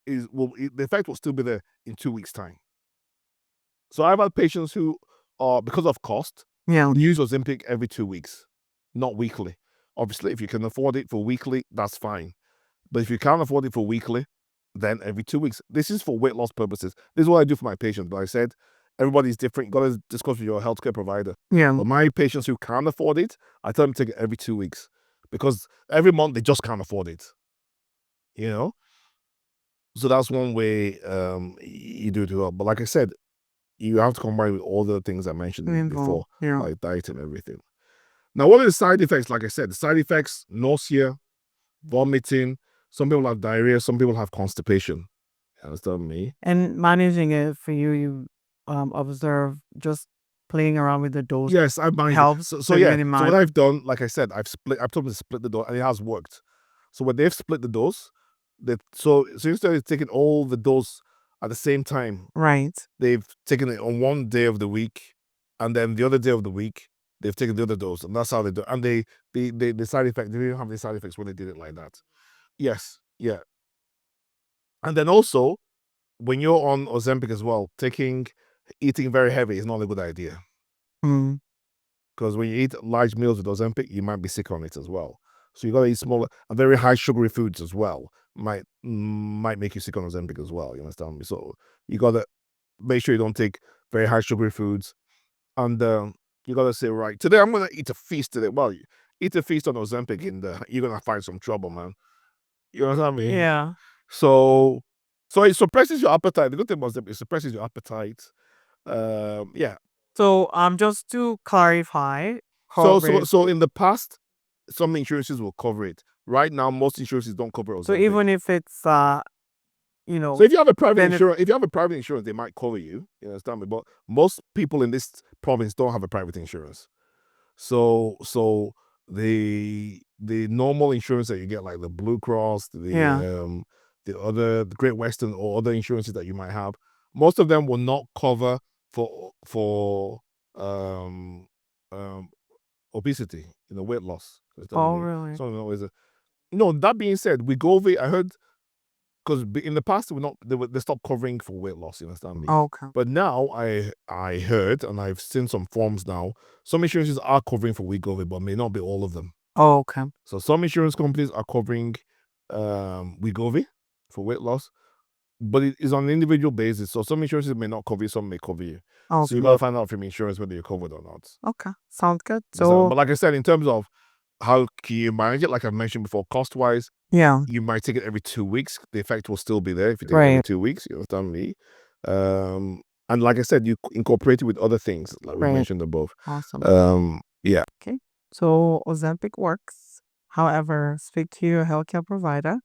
the effect will still be there in 2 weeks' time. So I've had patients who are, because of cost, use Ozempic every 2 weeks, not weekly. Obviously, if you can afford it for weekly, that's fine. But if you can't afford it for weekly, then every 2 weeks. This is for weight loss purposes. This is what I do for my patients. But I said, everybody's different. You got to discuss with your healthcare provider. But my patients who can't afford it, I tell them to take it every 2 weeks, because every month they just can't afford it. So that's one way you do it well. But like I said, you have to combine with all the things I mentioned before, like diet and everything. Now, what are the side effects? Like I said, the side effects: nausea, vomiting. Some people have diarrhea. Some people have constipation. You understand me? And managing it for you observe just playing around with the dose. Yes, I manage. Helps. So what I've done, like I said, I've told them to split the dose, and it has worked. So when they've split the dose, so instead of taking all the dose at the same time, Right. they've taken it on one day of the week, and then the other day of the week they've taken the other dose, and that's how they do it. And the side effect, they didn't have any side effects when they did it like that. Yes, yeah. And then also, when you're on Ozempic as well, eating very heavy is not a good idea, because when you eat large meals with Ozempic, you might be sick on it as well. So you got to eat smaller and very high sugary foods as well. Might make you sick on Ozempic as well. You understand me? So you got to make sure you don't take very high sugary foods, and you got to say, right, today I'm gonna eat a feast today. Well, you eat a feast on Ozempic, and you're gonna find some trouble, man. You understand me? Yeah. So it suppresses your appetite. The good thing about Ozempic, it suppresses your appetite. Yeah. So just to clarify, So in the past, some insurances will cover it. Right now, most insurances don't cover Ozempic. so even if it's So if you have a private insurance, they might cover you. You understand me? But most people in this province don't have a private insurance. So the normal insurance that you get, like the Blue Cross, the Great Western, or other insurances that you might have, most of them will not cover for obesity, weight loss. Oh, really? So that being said, Wegovy, I heard because in the past they stopped covering for weight loss. You understand me? Okay. But now I heard and I've seen some forms now. Some insurances are covering for Wegovy, but may not be all of them. Okay. So some insurance companies are covering Wegovy for weight loss, but it is on an individual basis. So some insurances may not cover you, some may cover you. So you Okay. gotta find out from insurance whether you're covered or not. Okay. Sounds good. But So like I said, in terms of how can you manage it, like I mentioned before, cost wise, yeah. you might take it every 2 weeks. The effect will still be there if you take it every 2 weeks. You understand me? And like I said, you incorporate it with other things like we mentioned above. Awesome. Yeah. Okay. So Ozempic works. However, speak to your healthcare provider,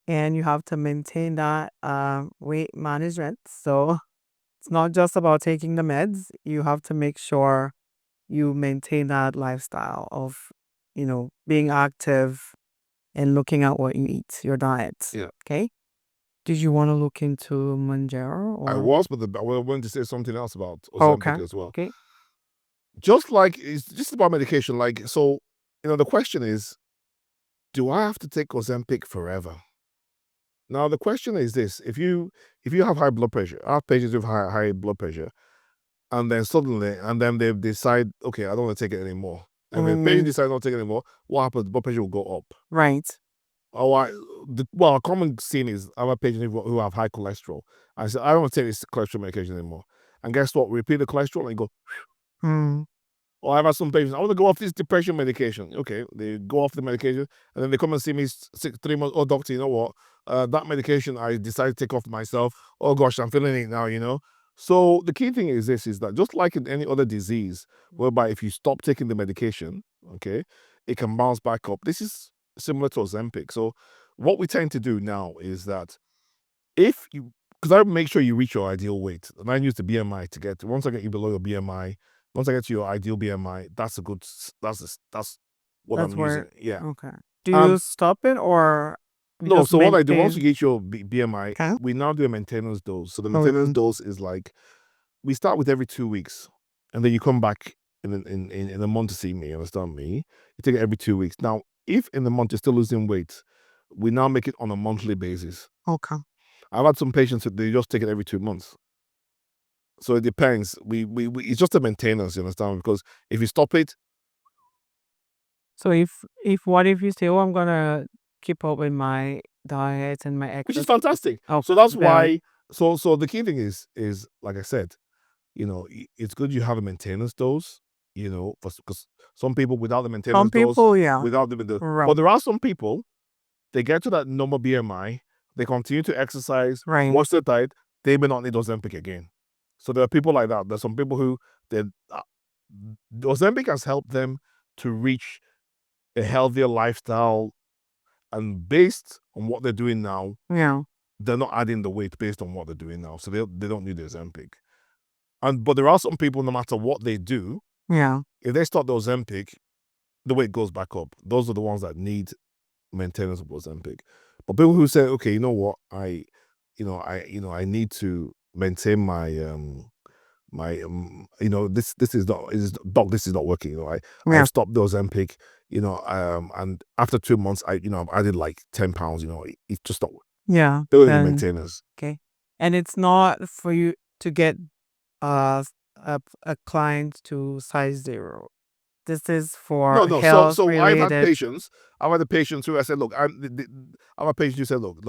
and you have to maintain that weight management. So it's not just about taking the meds. You have to make sure you maintain that lifestyle of, being active and looking at what you eat, your diet. Yeah. Okay. Did you want to look into Mounjaro or? I was, but I wanted to say something else about Ozempic as well. Okay. Just like it's just about medication. Like, so, the question is, do I have to take Ozempic forever? Now, the question is this: if you have high blood pressure, I have patients with high blood pressure, and then they decide, okay, I don't want to take it anymore. And when the patient decides not to take it anymore, what happens? The blood pressure will go up. Right. A common scene is I have patients who have high cholesterol. I said, I don't want to take this cholesterol medication anymore. And guess what? Repeat the cholesterol and you go, or I've had some patients, I want to go off this depression medication. Okay, they go off the medication, and then they come and see me 3 months. Oh, doctor, you know what? That medication I decided to take off myself. Oh gosh, I'm feeling it now. So the key thing is this: is that just like in any other disease, whereby if you stop taking the medication, okay, it can bounce back up. This is similar to Ozempic. So what we tend to do now is that because I make sure you reach your ideal weight, and I use the BMI to get. Once I get you below your BMI, once I get to your ideal BMI, that's what I'm using. Yeah. Okay. Do you stop it or? No, so what I do, once you get your BMI, Okay. we now do a maintenance dose. So the maintenance dose is like, we start with every 2 weeks, and then you come back in a month to see me. You understand me? You take it every 2 weeks. Now, if in the month you're still losing weight, we now make it on a monthly basis. Okay. I've had some patients that they just take it every 2 months. So it depends. We it's just a maintenance, you understand? Because if you stop it. So what if you say, oh, I'm gonna keep up with my diet and my Which is exercise? fantastic. Oh, so that's why. So the key thing is like I said, it's good you have a maintenance dose. Because some people without the maintenance dose, without but there are some people, they get to that normal BMI, they continue to exercise, watch their diet, they may not need Ozempic again. So there are people like that. There's some people who Ozempic has helped them to reach a healthier lifestyle, and based on what they're doing now, they're not adding the weight based on what they're doing now. So they don't need the Ozempic. But there are some people, no matter what they do, if they start the Ozempic, the weight goes back up. Those are the ones that need maintenance of Ozempic. But people who say, okay, you know what, I need to maintain my this is not working. I've stopped the Ozempic, and after 2 months, I've added like 10 pounds. It's just not. Yeah. Building the maintainers. Okay. And it's not for you to get a client to size 0. This is for No. health So related. I've had patients who I said, look, I'm a patient who said, look,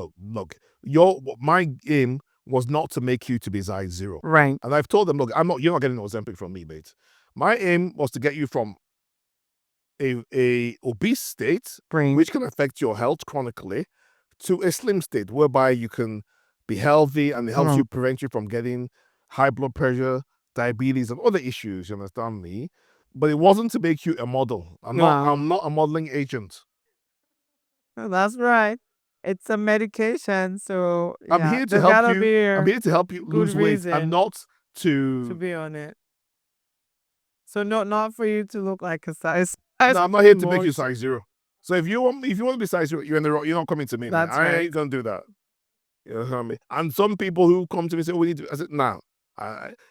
my aim was not to make you to be size 0. Right. And I've told them, look, you're not getting Ozempic from me, mate. My aim was to get you from a obese state, which can affect your health chronically, to a slim state whereby you can be healthy, and it helps you prevent you from getting high blood pressure, diabetes, and other issues. You understand me? But it wasn't to make you a model. I'm not a modeling agent. That's right. It's a medication, so I'm here to help you. I'm here to help you lose weight, and not to be on it. So not for you to look like a size. No, I'm not here to make you size 0. So if you want to be size 0, you're in the wrong. You're not coming to me. That's I ain't gonna do that. You know what I mean? And some people who come to me say, "We need to." I said, "Nah.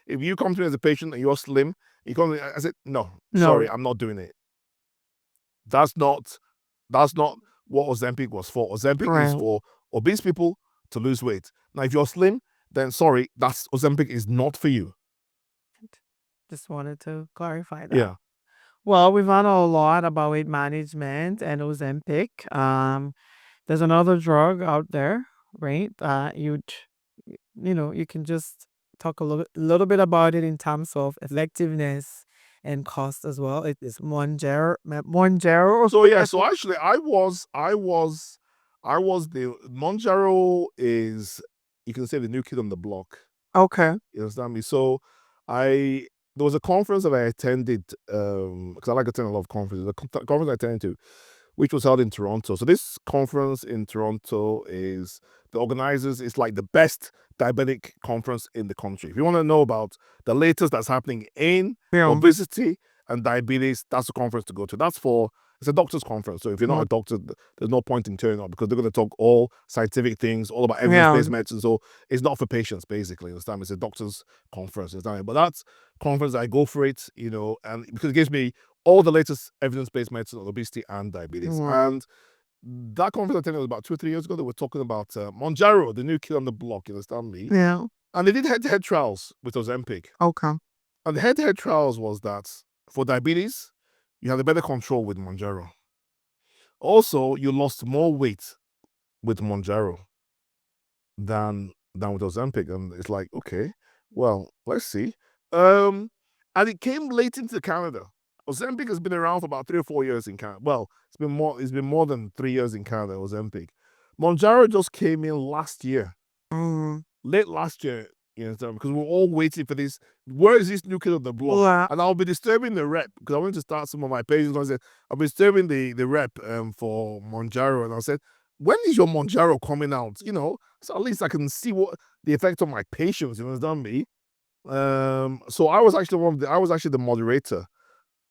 If you come to me as a patient and you're slim, you come to me, I said, no, sorry, I'm not doing it. That's not what Ozempic was for. Ozempic is for obese people to lose weight. Now, if you're slim, then sorry, Ozempic is not for you. Just wanted to clarify that. Yeah. Well, we've learned a lot about weight management and Ozempic. There's another drug out there, right? You can just talk a little bit about it in terms of effectiveness and cost as well. It is Mounjaro. So yeah, so actually the Mounjaro is, you can say, the new kid on the block. Okay. You understand me? So there was a conference that I attended, because I like attending a lot of conferences. The conference I attended to, which was held in Toronto. So this conference in Toronto is, the organizers, it's like the best diabetic conference in the country. If you want to know about the latest that's happening in obesity and diabetes, that's the conference to go to. It's a doctor's conference. So if you're not a doctor, there's no point in turning up, because they're going to talk all scientific things, all about evidence-based medicine. So it's not for patients, basically. Understand? It's a doctor's conference. Understand? But that's conference, I go for it, and because it gives me all the latest evidence-based medicine on obesity and diabetes. And that conference I attended was about 2 or 3 years ago. They were talking about Mounjaro, the new kid on the block. You understand me? Yeah. And they did head-to-head trials with Ozempic. Okay. And the head-to-head trials was that for diabetes, you had a better control with Mounjaro. Also, you lost more weight with Mounjaro than with Ozempic. And it's like, okay, well, let's see. And it came late into Canada. Ozempic has been around for about 3 or 4 years in Canada. Well, it's been more than 3 years in Canada, Ozempic. Mounjaro just came in last year. Late last year, because we're all waiting for this. Where is this new kid on the block? Yeah. And I'll be disturbing the rep, because I wanted to start some of my pages. I said, I'll be disturbing the rep for Mounjaro. And I said, when is your Mounjaro coming out? So at least I can see what the effect on my patients, understand me? So I was actually the moderator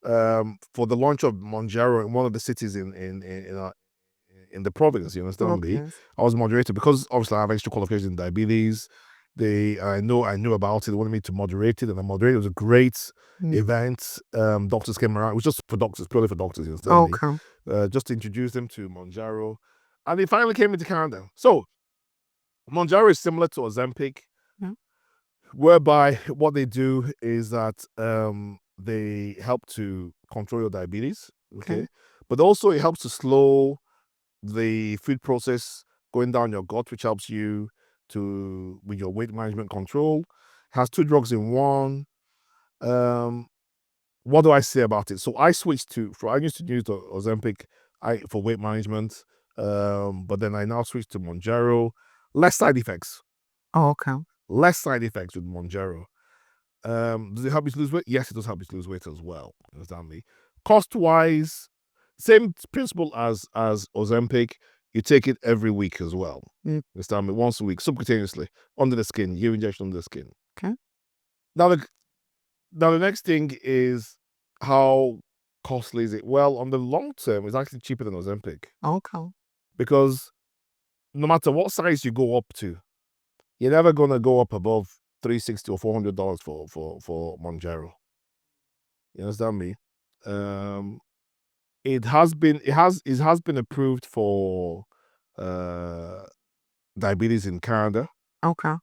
for the launch of Mounjaro in one of the cities in the province. You understand me? I was moderator because obviously I have extra qualifications in diabetes. I knew about it. They wanted me to moderate it, and I moderated. It was a great event. Doctors came around. It was just for doctors, purely for doctors. You understand me? Just to introduce them to Mounjaro, and it finally came into Canada. So Mounjaro is similar to Ozempic, whereby what they do is that they help to control your diabetes, okay? But also it helps to slow the food process going down your gut, which helps you with your weight management control. It has 2 drugs in one. What do I say about it? So I used to use the Ozempic for weight management, but then I now switched to Mounjaro. Less side effects. Less side effects with Mounjaro. Does it help you to lose weight? Yes, it does help you to lose weight as well. Understand me? Cost-wise, same principle as Ozempic. You take it every week as well. Understand me? Once a week, subcutaneously, under the skin. Give injection under the skin. Okay. Now the next thing is, how costly is it? Well, on the long term, it's actually cheaper than Ozempic. Okay. Because no matter what size you go up to, you're never gonna go up above $360 or $400 for Mounjaro. You understand me? It has been approved for diabetes in Canada. Okay.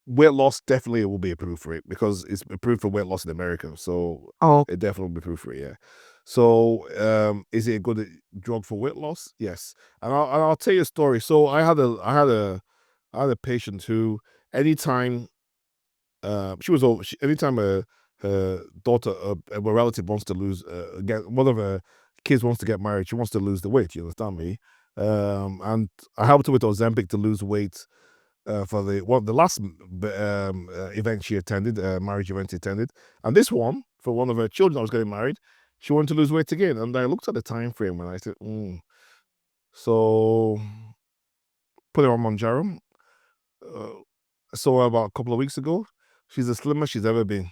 Weight loss definitely will be approved for it, because it's approved for weight loss in America. So it definitely will be approved for it. Yeah. So is it a good drug for weight loss? Yes. And I'll tell you a story. So I had a patient who, anytime anytime her daughter, a relative wants to lose, one of her kids wants to get married, she wants to lose the weight. You understand me? And I helped her with Ozempic to lose weight for the last event she attended, marriage event she attended, and this one for one of her children that was getting married. She wanted to lose weight again, and I looked at the time frame and I said, so put her on Mounjaro. So about a couple of weeks ago, she's the slimmest she's ever been.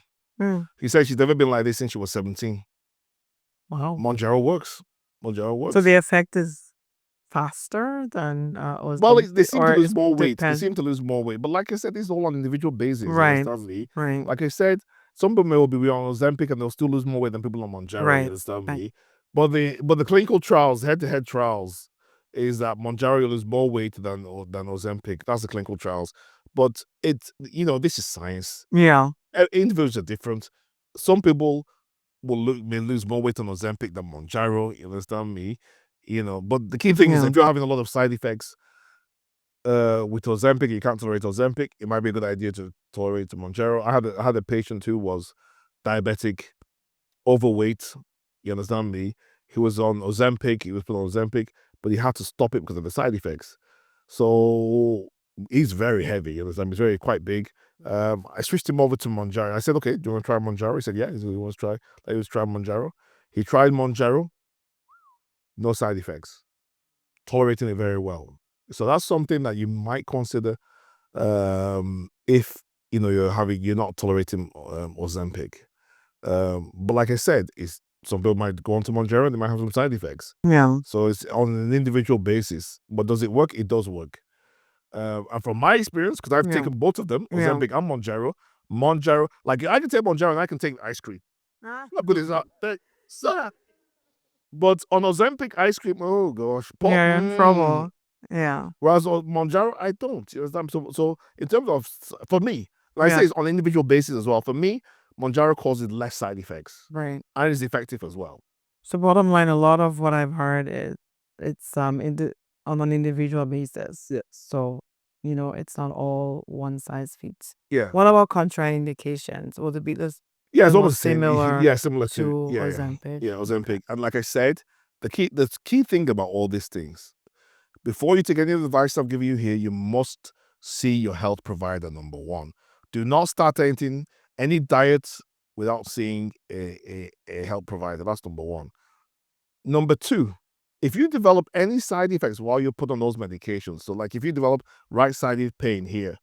He said she's never been like this since she was 17. Wow. Mounjaro works. So the effect is faster than well, they seem to lose more weight. They seem to lose more weight. But like I said, this is all on an individual basis. Right. Right. Like I said, some people will be on Ozempic and they'll still lose more weight than people on Mounjaro. Right. You understand me? But the clinical trials, head-to-head trials, is that Mounjaro you lose more weight than Ozempic. That's the clinical trials. But this is science. Yeah. Individuals are different. Some people may lose more weight on Ozempic than Mounjaro. You understand me? But the key thing is, if you're having a lot of side effects with Ozempic, you can't tolerate Ozempic, it might be a good idea to tolerate Mounjaro. I had a patient who was diabetic, overweight. You understand me? He was on Ozempic. He was put on Ozempic, but he had to stop it because of the side effects. So he's very heavy. You understand? He's quite big. I switched him over to Mounjaro. I said, "Okay, do you want to try Mounjaro?" He said, "Yeah." He wants to try. He was trying Mounjaro. He tried Mounjaro. No side effects. Tolerating it very well. So that's something that you might consider if you're not tolerating Ozempic. But like I said, some people might go on to Mounjaro and they might have some side effects. Yeah. So it's on an individual basis. But does it work? It does work. And from my experience, because I've taken both of them, Ozempic and Mounjaro, like I can take Mounjaro and I can take ice cream. How good is that? But on Ozempic ice cream, oh gosh, You're in trouble. Yeah. Whereas on Mounjaro, I don't. You understand? So in terms of, for me, like I say, it's on an individual basis as well. For me, Mounjaro causes less side effects. Right. And is effective as well. So bottom line, a lot of what I've heard is it's on an individual basis. Yeah. So, it's not all one size fits. Yeah. What about contraindications? Would it be this? Yeah, it's almost almost similar. Yeah, similar to Ozempic. Yeah, Ozempic. And like I said, the key thing about all these things, before you take any of the advice I've given you here, you must see your health provider, number one. Do not start any diets without seeing a health provider. That's number one. Number two, if you develop any side effects while you put on those medications, so like if you develop right-sided pain here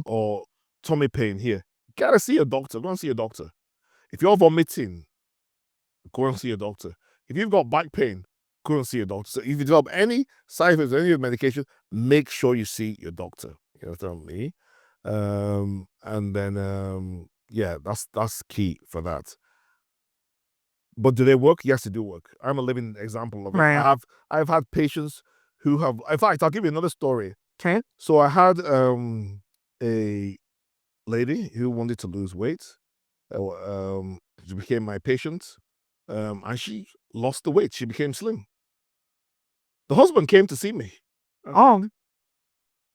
or tummy pain here, gotta see a doctor. Go and see a doctor. If you're vomiting, go and see a doctor. If you've got back pain, go and see a doctor. So if you develop any side effects of any of the medication, make sure you see your doctor. You understand me? And then that's key for that. But do they work? Yes, they do work. I'm a living example of it. Right. I've had patients who have. In fact, I'll give you another story. Okay. So I had a lady who wanted to lose weight. She became my patient, and she lost the weight. She became slim. The husband came to see me. Oh,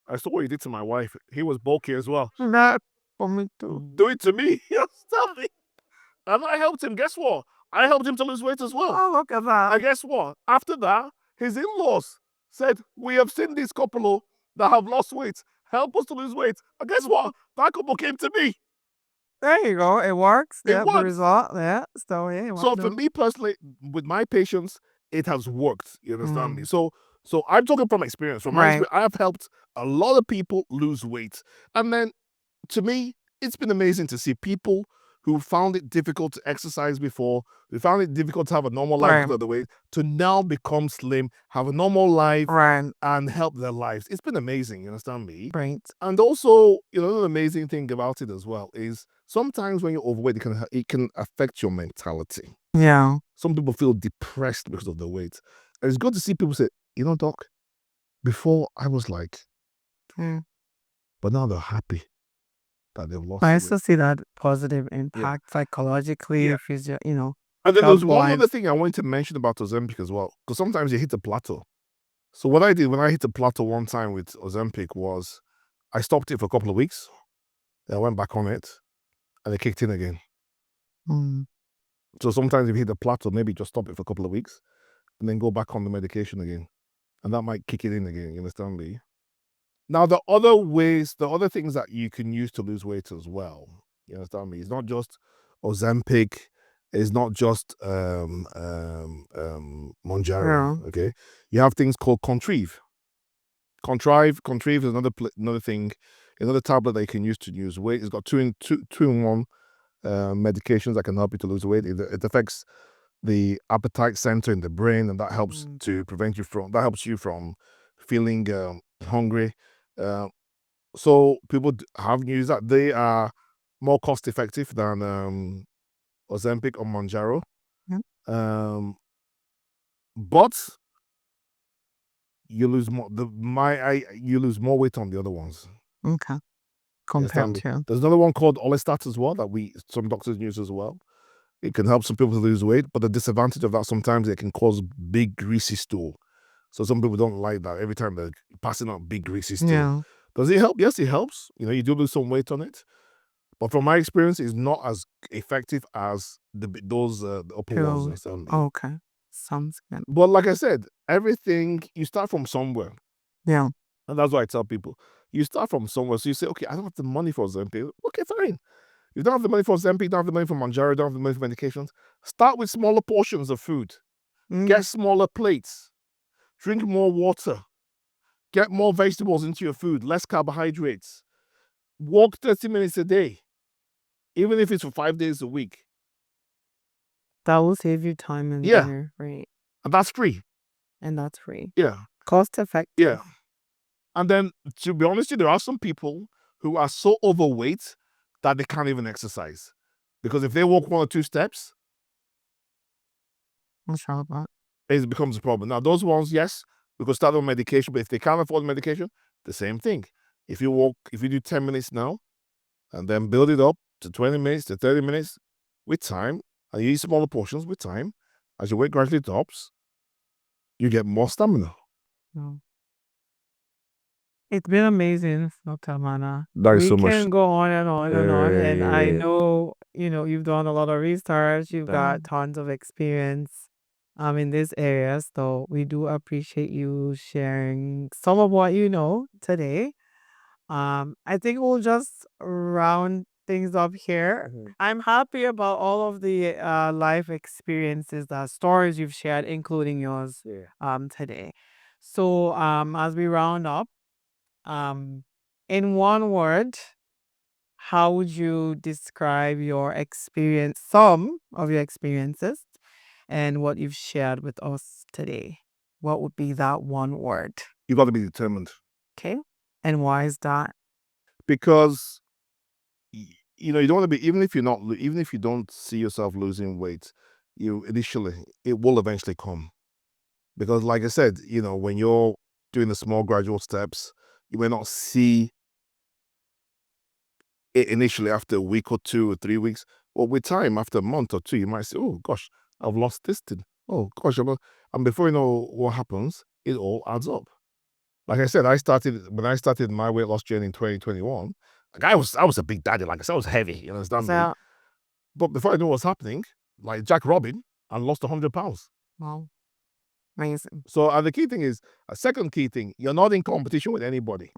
I saw what he did to my wife. He was bulky as well. that for me too. Do it to me. Stop me. And I helped him. Guess what? I helped him to lose weight as well. Oh, look at that. And guess what? After that, his in-laws said, "We have seen this couple that have lost weight. Help us to lose weight." And guess what? That couple came to me. There you go. It works. It works. The result. Yeah. So yeah. So for me personally, with my patients, it has worked. You understand me? So I'm talking from experience. From my experience, I have helped a lot of people lose weight. And then to me, it's been amazing to see people who found it difficult to exercise before, who found it difficult to have a normal life because of the weight, to now become slim, have a normal life, and help their lives. It's been amazing, you understand me? Right. And also, another amazing thing about it as well is sometimes when you're overweight, it can affect your mentality. Yeah. Some people feel depressed because of the weight. And it's good to see people say, "Doc, before I was like," but now they're happy that they've lost. I also see that positive impact psychologically, physio, And then there's one other thing I wanted to mention about Ozempic as well, because sometimes you hit a plateau. So what I did when I hit a plateau one time with Ozempic was I stopped it for a couple of weeks. Then I went back on it, and it kicked in again. So sometimes if you hit a plateau, maybe just stop it for a couple of weeks, and then go back on the medication again, and that might kick it in again. You understand me? Now, the other things that you can use to lose weight as well, you understand me? It's not just Ozempic, it's not just Mounjaro, okay? You have things called Contrive. Contrive is another thing, another tablet that you can use to lose weight. It's got two in one medications that can help you to lose weight. It affects the appetite center in the brain, and that helps helps you from feeling hungry. So people have used that. They are more cost effective than Ozempic or Mounjaro. But you lose more. You lose more weight on the other ones. Okay. You Compared understand me? to. There's another one called Olestat as well that some doctors use as well. It can help some people to lose weight, but the disadvantage of that sometimes it can cause big greasy stool. So some people don't like that. Every time they're passing out big greasy stool. Yeah. Does it help? Yes, it helps. You do lose some weight on it, but from my experience, it's not as effective as those upper ones. True. Okay. Sounds good. But like I said, everything you start from somewhere. Yeah. And that's why I tell people, you start from somewhere. So you say, okay, I don't have the money for Ozempic. Okay, fine. You don't have the money for Ozempic, you don't have the money for Mounjaro, you don't have the money for medications. Start with smaller portions of food. Get smaller plates. Drink more water. Get more vegetables into your food, less carbohydrates. Walk 30 minutes a day, even if it's for 5 days a week. That will save you time and Yeah. dinner, right? And that's free. And that's free. Yeah. Cost effective. Yeah. And then, to be honest with you, there are some people who are so overweight that they can't even exercise. Because if they walk 1 or 2 steps, What's wrong with that? it becomes a problem. Now, those ones, yes, we could start on medication, but if they can't afford medication, the same thing. If you do 10 minutes now, and then build it up to 20 minutes to 30 minutes with time, and you eat smaller portions with time, as your weight gradually drops, you get more stamina. No. It's been amazing, Dr. Amanna. That is We so much. can go on and on and on. And I Yeah. know, you've done a lot of research. You've got Yeah. tons of experience in this area. So we do appreciate you sharing some of what you know today. I think we'll just round things up here. I'm happy about all of the life experiences, the stories you've shared, including yours today. So as we round up, in one word, how would you describe your experience, some of your experiences, and what you've shared with us today? What would be that one word? You got to be determined. Okay. And why is that? Because you don't want to be, even if you don't see yourself losing weight, it will eventually come. Because like I said, when you're doing the small gradual steps, you may not see it initially after a week or 2 or 3 weeks, but with time, after a month or 2, you might say, oh gosh, I've lost this thing. Oh gosh, and before you know what happens, it all adds up. Like I said, when I started my weight loss journey in 2021, like I was a big daddy, like I said, I was heavy, you understand me? So, But before I knew what was happening, like Jack Robin, I lost 100 pounds. well, amazing. So, and the key thing is, a second key thing, you're not in competition with anybody.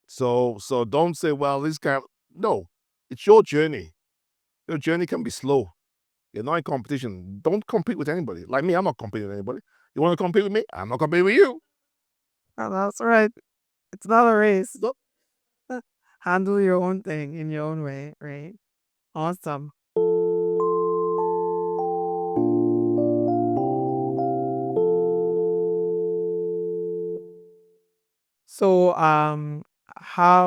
So don't say, well, this guy. No, it's your journey. Your journey can be slow. You're not in competition. Don't compete with anybody. Like me, I'm not competing with anybody. You want to compete with me? I'm not competing with you. Oh, that's right. It's not a race. So, Handle your own thing in your own way, right? Awesome. So,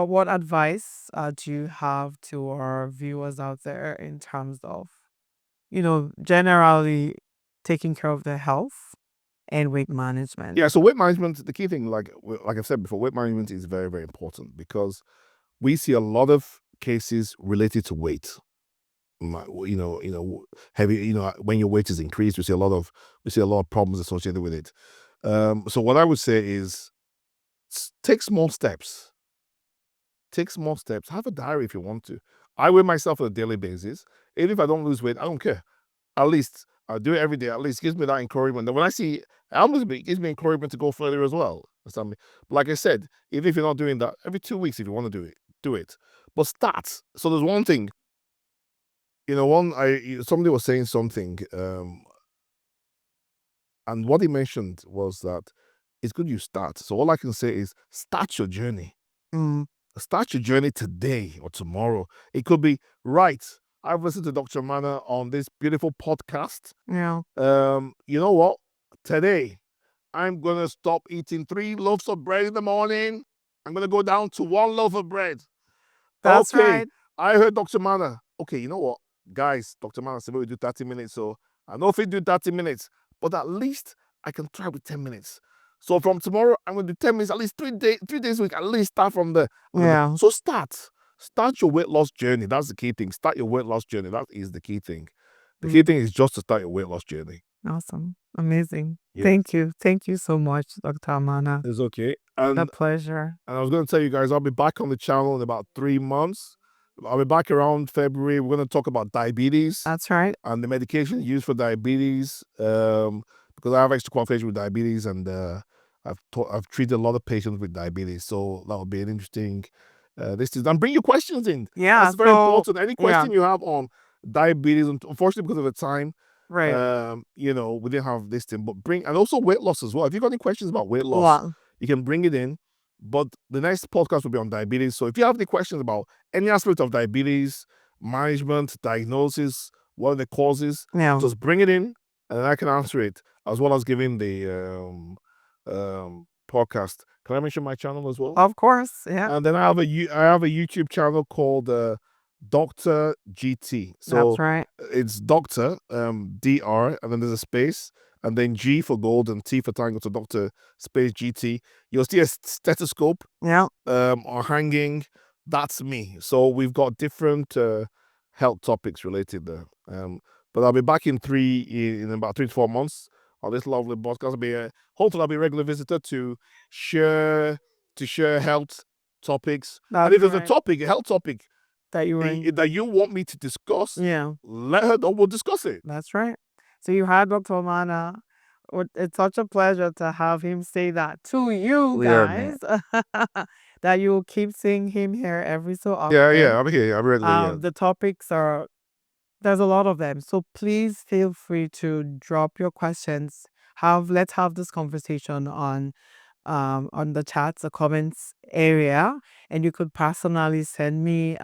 what advice do you have to our viewers out there in terms of, generally taking care of their health and weight management? yeah, so weight management, the key thing, like I've said before, weight management is very, very important because we see a lot of cases related to weight. Heavy. When your weight is increased, we see a lot of problems associated with it. So what I would say is, take small steps. Take small steps. Have a diary if you want to. I weigh myself on a daily basis. Even if I don't lose weight, I don't care. At least I do it every day. At least it gives me that encouragement. And when I see, it gives me encouragement to go further as well. Understand me? But like I said, even if you're not doing that, every 2 weeks, if you want to do it, do it. But start. So there's one thing. Somebody was saying something, and what he mentioned was that it's good you start. So all I can say is start your journey. Start your journey today or tomorrow. It could be, right, I've listened to Dr. Amanna on this beautiful podcast. Yeah. You know what? Today, I'm going to stop eating 3 loaves of bread in the morning. I'm going to go down to 1 loaf of bread. That's okay, right. I heard Dr. Amanna. Okay, you know what? Guys, Dr. Amanna said we do 30 minutes. So I know if we do 30 minutes, but at least I can try with 10 minutes. So from tomorrow, I'm going to do 10 minutes, at least 3 days a week, at least start from there. Yeah. So start your weight loss journey. That's the key thing. Start your weight loss journey. That is the key thing. The key thing is just to start your weight loss journey. Awesome. Amazing. Yeah. Thank you. Thank you so much, Dr. Amanna. It's okay. A pleasure. And I was going to tell you guys, I'll be back on the channel in about 3 months. I'll be back around February. We're going to talk about diabetes. That's right. And the medication used for diabetes. Because I have extra qualification with diabetes, and I've treated a lot of patients with diabetes. So that will be an interesting. And bring your questions in. Yeah, that's very important. Any question you have on diabetes, unfortunately because of the time, right. we didn't have this thing. But and also weight loss as well. If you got any questions about weight loss, you can bring it in. But the next podcast will be on diabetes. So if you have any questions about any aspect of diabetes, management, diagnosis, what are the causes, just bring it in, and I can answer it, as well as giving the podcast. Can I mention my channel as well? Of course, yeah. And then I have a YouTube channel called Dr. GT. So that's right. It's Doctor DR, and then there's a space, and then G for gold and T for tango. So Dr. space GT. You'll see a stethoscope. Yeah. Or hanging. That's me. So we've got different health topics related there. But I'll be back in about 3 to 4 months on this lovely podcast. Hopefully I'll be a regular visitor to share health topics. And if there's a health topic that you want me to discuss, let her know. We'll discuss it. That's right. So you had Dr. Amanna. It's such a pleasure to have him say that to you guys. That you'll keep seeing him here every so often. Yeah, I'm here. I'm ready. The topics there's a lot of them. So please feel free to drop your questions. Let's have this conversation on the chats, the comments area, and you could personally send me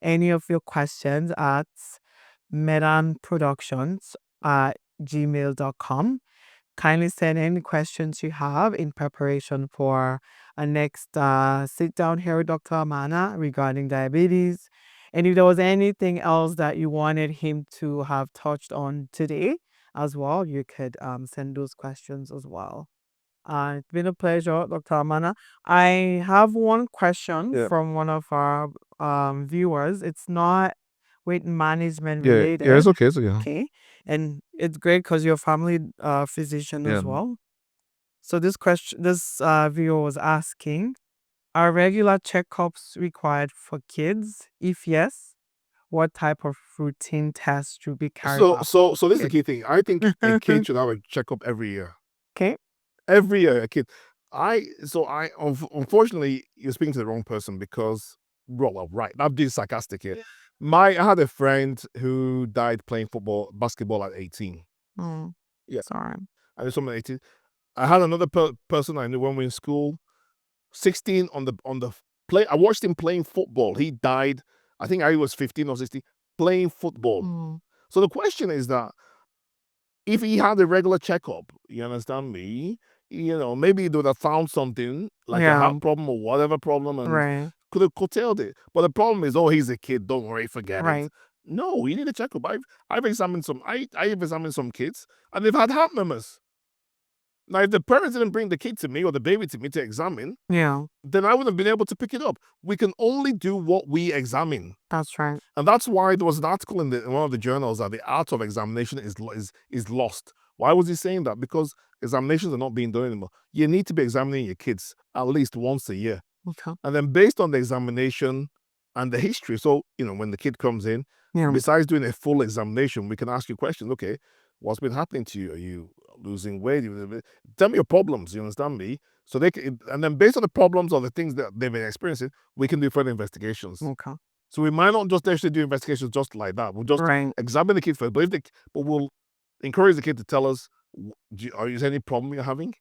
any of your questions at medanproductions@gmail.com. Kindly send any questions you have in preparation for a next sit down here with Dr. Amanna regarding diabetes. And if there was anything else that you wanted him to have touched on today as well, you could send those questions as well. It's been a pleasure, Dr. Amanna. I have one question from one of our viewers. It's not weight management related. Yeah, it's okay. Okay. And it's great because you're a family physician as well. So this viewer was asking, are regular checkups required for kids? If yes, what type of routine tests should be carried out? So this is the key thing. I think a kid should have a checkup every year. Okay. Every year, a kid. Unfortunately, you're speaking to the wrong person because, right, I'm being sarcastic here. I had a friend who died playing basketball at 18. Yeah. Sorry. I knew someone at 18. I had another person I knew when we were in school, 16 on the play. I watched him playing football. He died, I think I was 15 or 16, playing football. So the question is that if he had a regular checkup, you understand me, maybe they would have found something like a heart problem or whatever problem, and could have curtailed it. But the problem is, he's a kid, don't worry, forget it. No, you need a checkup. I've examined some kids, and they've had heart murmurs. Now, if the parents didn't bring the kid to me or the baby to me to examine, then I wouldn't have been able to pick it up. We can only do what we examine. That's right. And that's why there was an article in one of the journals that the art of examination is lost. Why was he saying that? Because examinations are not being done anymore. You need to be examining your kids at least once a year. Okay. And then based on the examination and the history, so, when the kid comes in, besides doing a full examination, we can ask you questions. Okay, what's been happening to you? Are you losing weight? Tell me your problems, you understand me? So and then based on the problems or the things that they've been experiencing, we can do further investigations. Okay. So we might not just actually do investigations just like that. We'll just examine the kid first, but we'll encourage the kid to tell us, is there any problem you're having?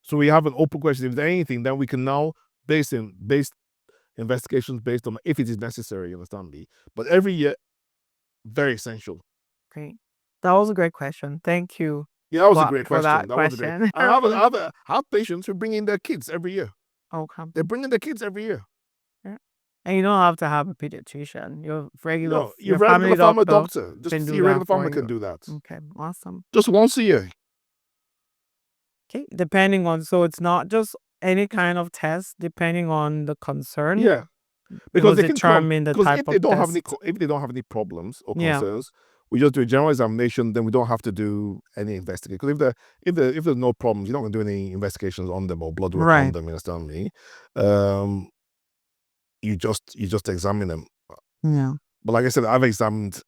So we have an open question. If there's anything, then we can now base investigations based on if it is necessary, you understand me? But every year, very essential. Great. That was a great question. Thank you. Yeah, that was a great question. Was a great. I have patients who bring in their kids every year. Okay. They bring in their kids every year. Yeah. And you don't have to have a pediatrician. Your regular family doctor. Just your regular family can do that. Okay, awesome. Just once a year. Okay, depending on, so it's not just any kind of test, depending on the concern. Yeah, It because will they can come. determine the Because type if they of don't have any, test. if they don't have any problems or Yeah, concerns, we just do a general examination. Then we don't have to do any investigation. Because if there's no problems, you're not going to do any investigations on them or blood work on right. them. You understand me? Um, you just examine them. Yeah, But like I said, I've examined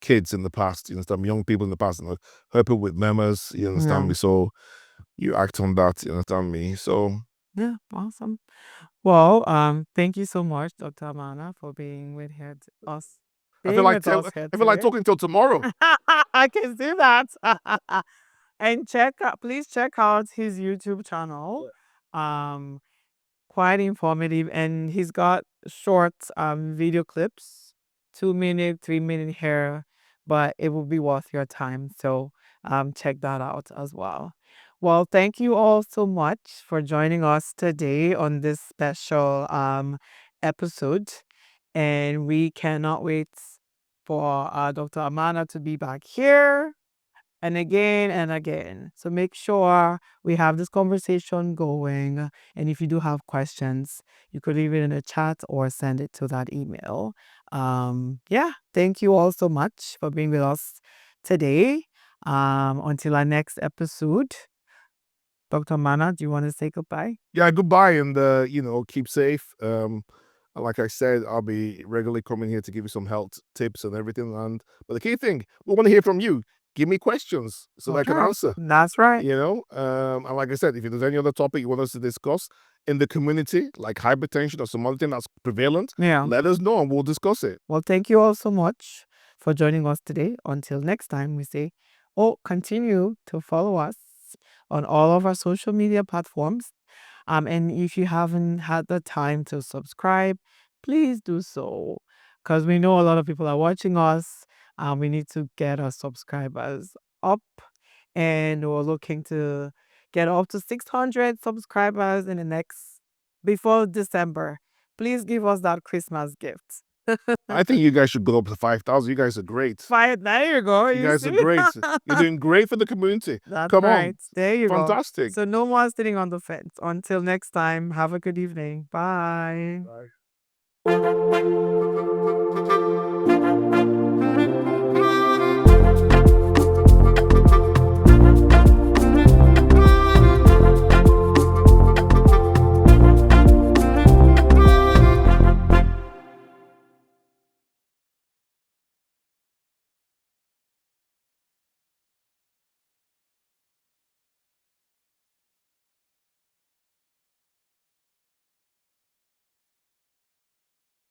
kids in the past. You understand me? Young people in the past. Help people with memos. You understand yeah, me? So you act on that. You understand me? So yeah. Awesome. Well, thank you so much, Dr. Amanna, for being with us, I feel being like with us here I feel like today. talking till tomorrow. I can see that. And please check out his YouTube channel. Um, Quite informative, and he's got short video clips, 2 minute, 3 minute here, but it will be worth your time. So check that out as well. Well, thank you all so much for joining us today on this special episode, and we cannot wait for Dr. Amanna to be back here and again and again. So make sure we have this conversation going. And if you do have questions, you could leave it in the chat or send it to that email. Yeah, thank you all so much for being with us today. Until our next episode, Dr. Mana, do you want to say goodbye? Yeah, goodbye, and keep safe. And like I said, I'll be regularly coming here to give you some health tips and everything. But the key thing, we want to hear from you. Give me questions so that I can Okay, answer. that's right. And like I said, if there's any other topic you want us to discuss in the community, like hypertension or some other thing that's prevalent, Yeah. let us know and we'll discuss it. Well, thank you all so much for joining us today. Until next time, we say, continue to follow us on all of our social media platforms. And if you haven't had the time to subscribe, please do so. Because we know a lot of people are watching us. We need to get our subscribers up. And we're looking to get up to 600 subscribers before December. Please give us that Christmas gift. I think you guys should go up to 5,000. You guys are great. There you go. You guys are great. You're doing great for the community. That's Come right. on. There you go. Fantastic. So no more sitting on the fence. Until next time, have a good evening. Bye. Bye.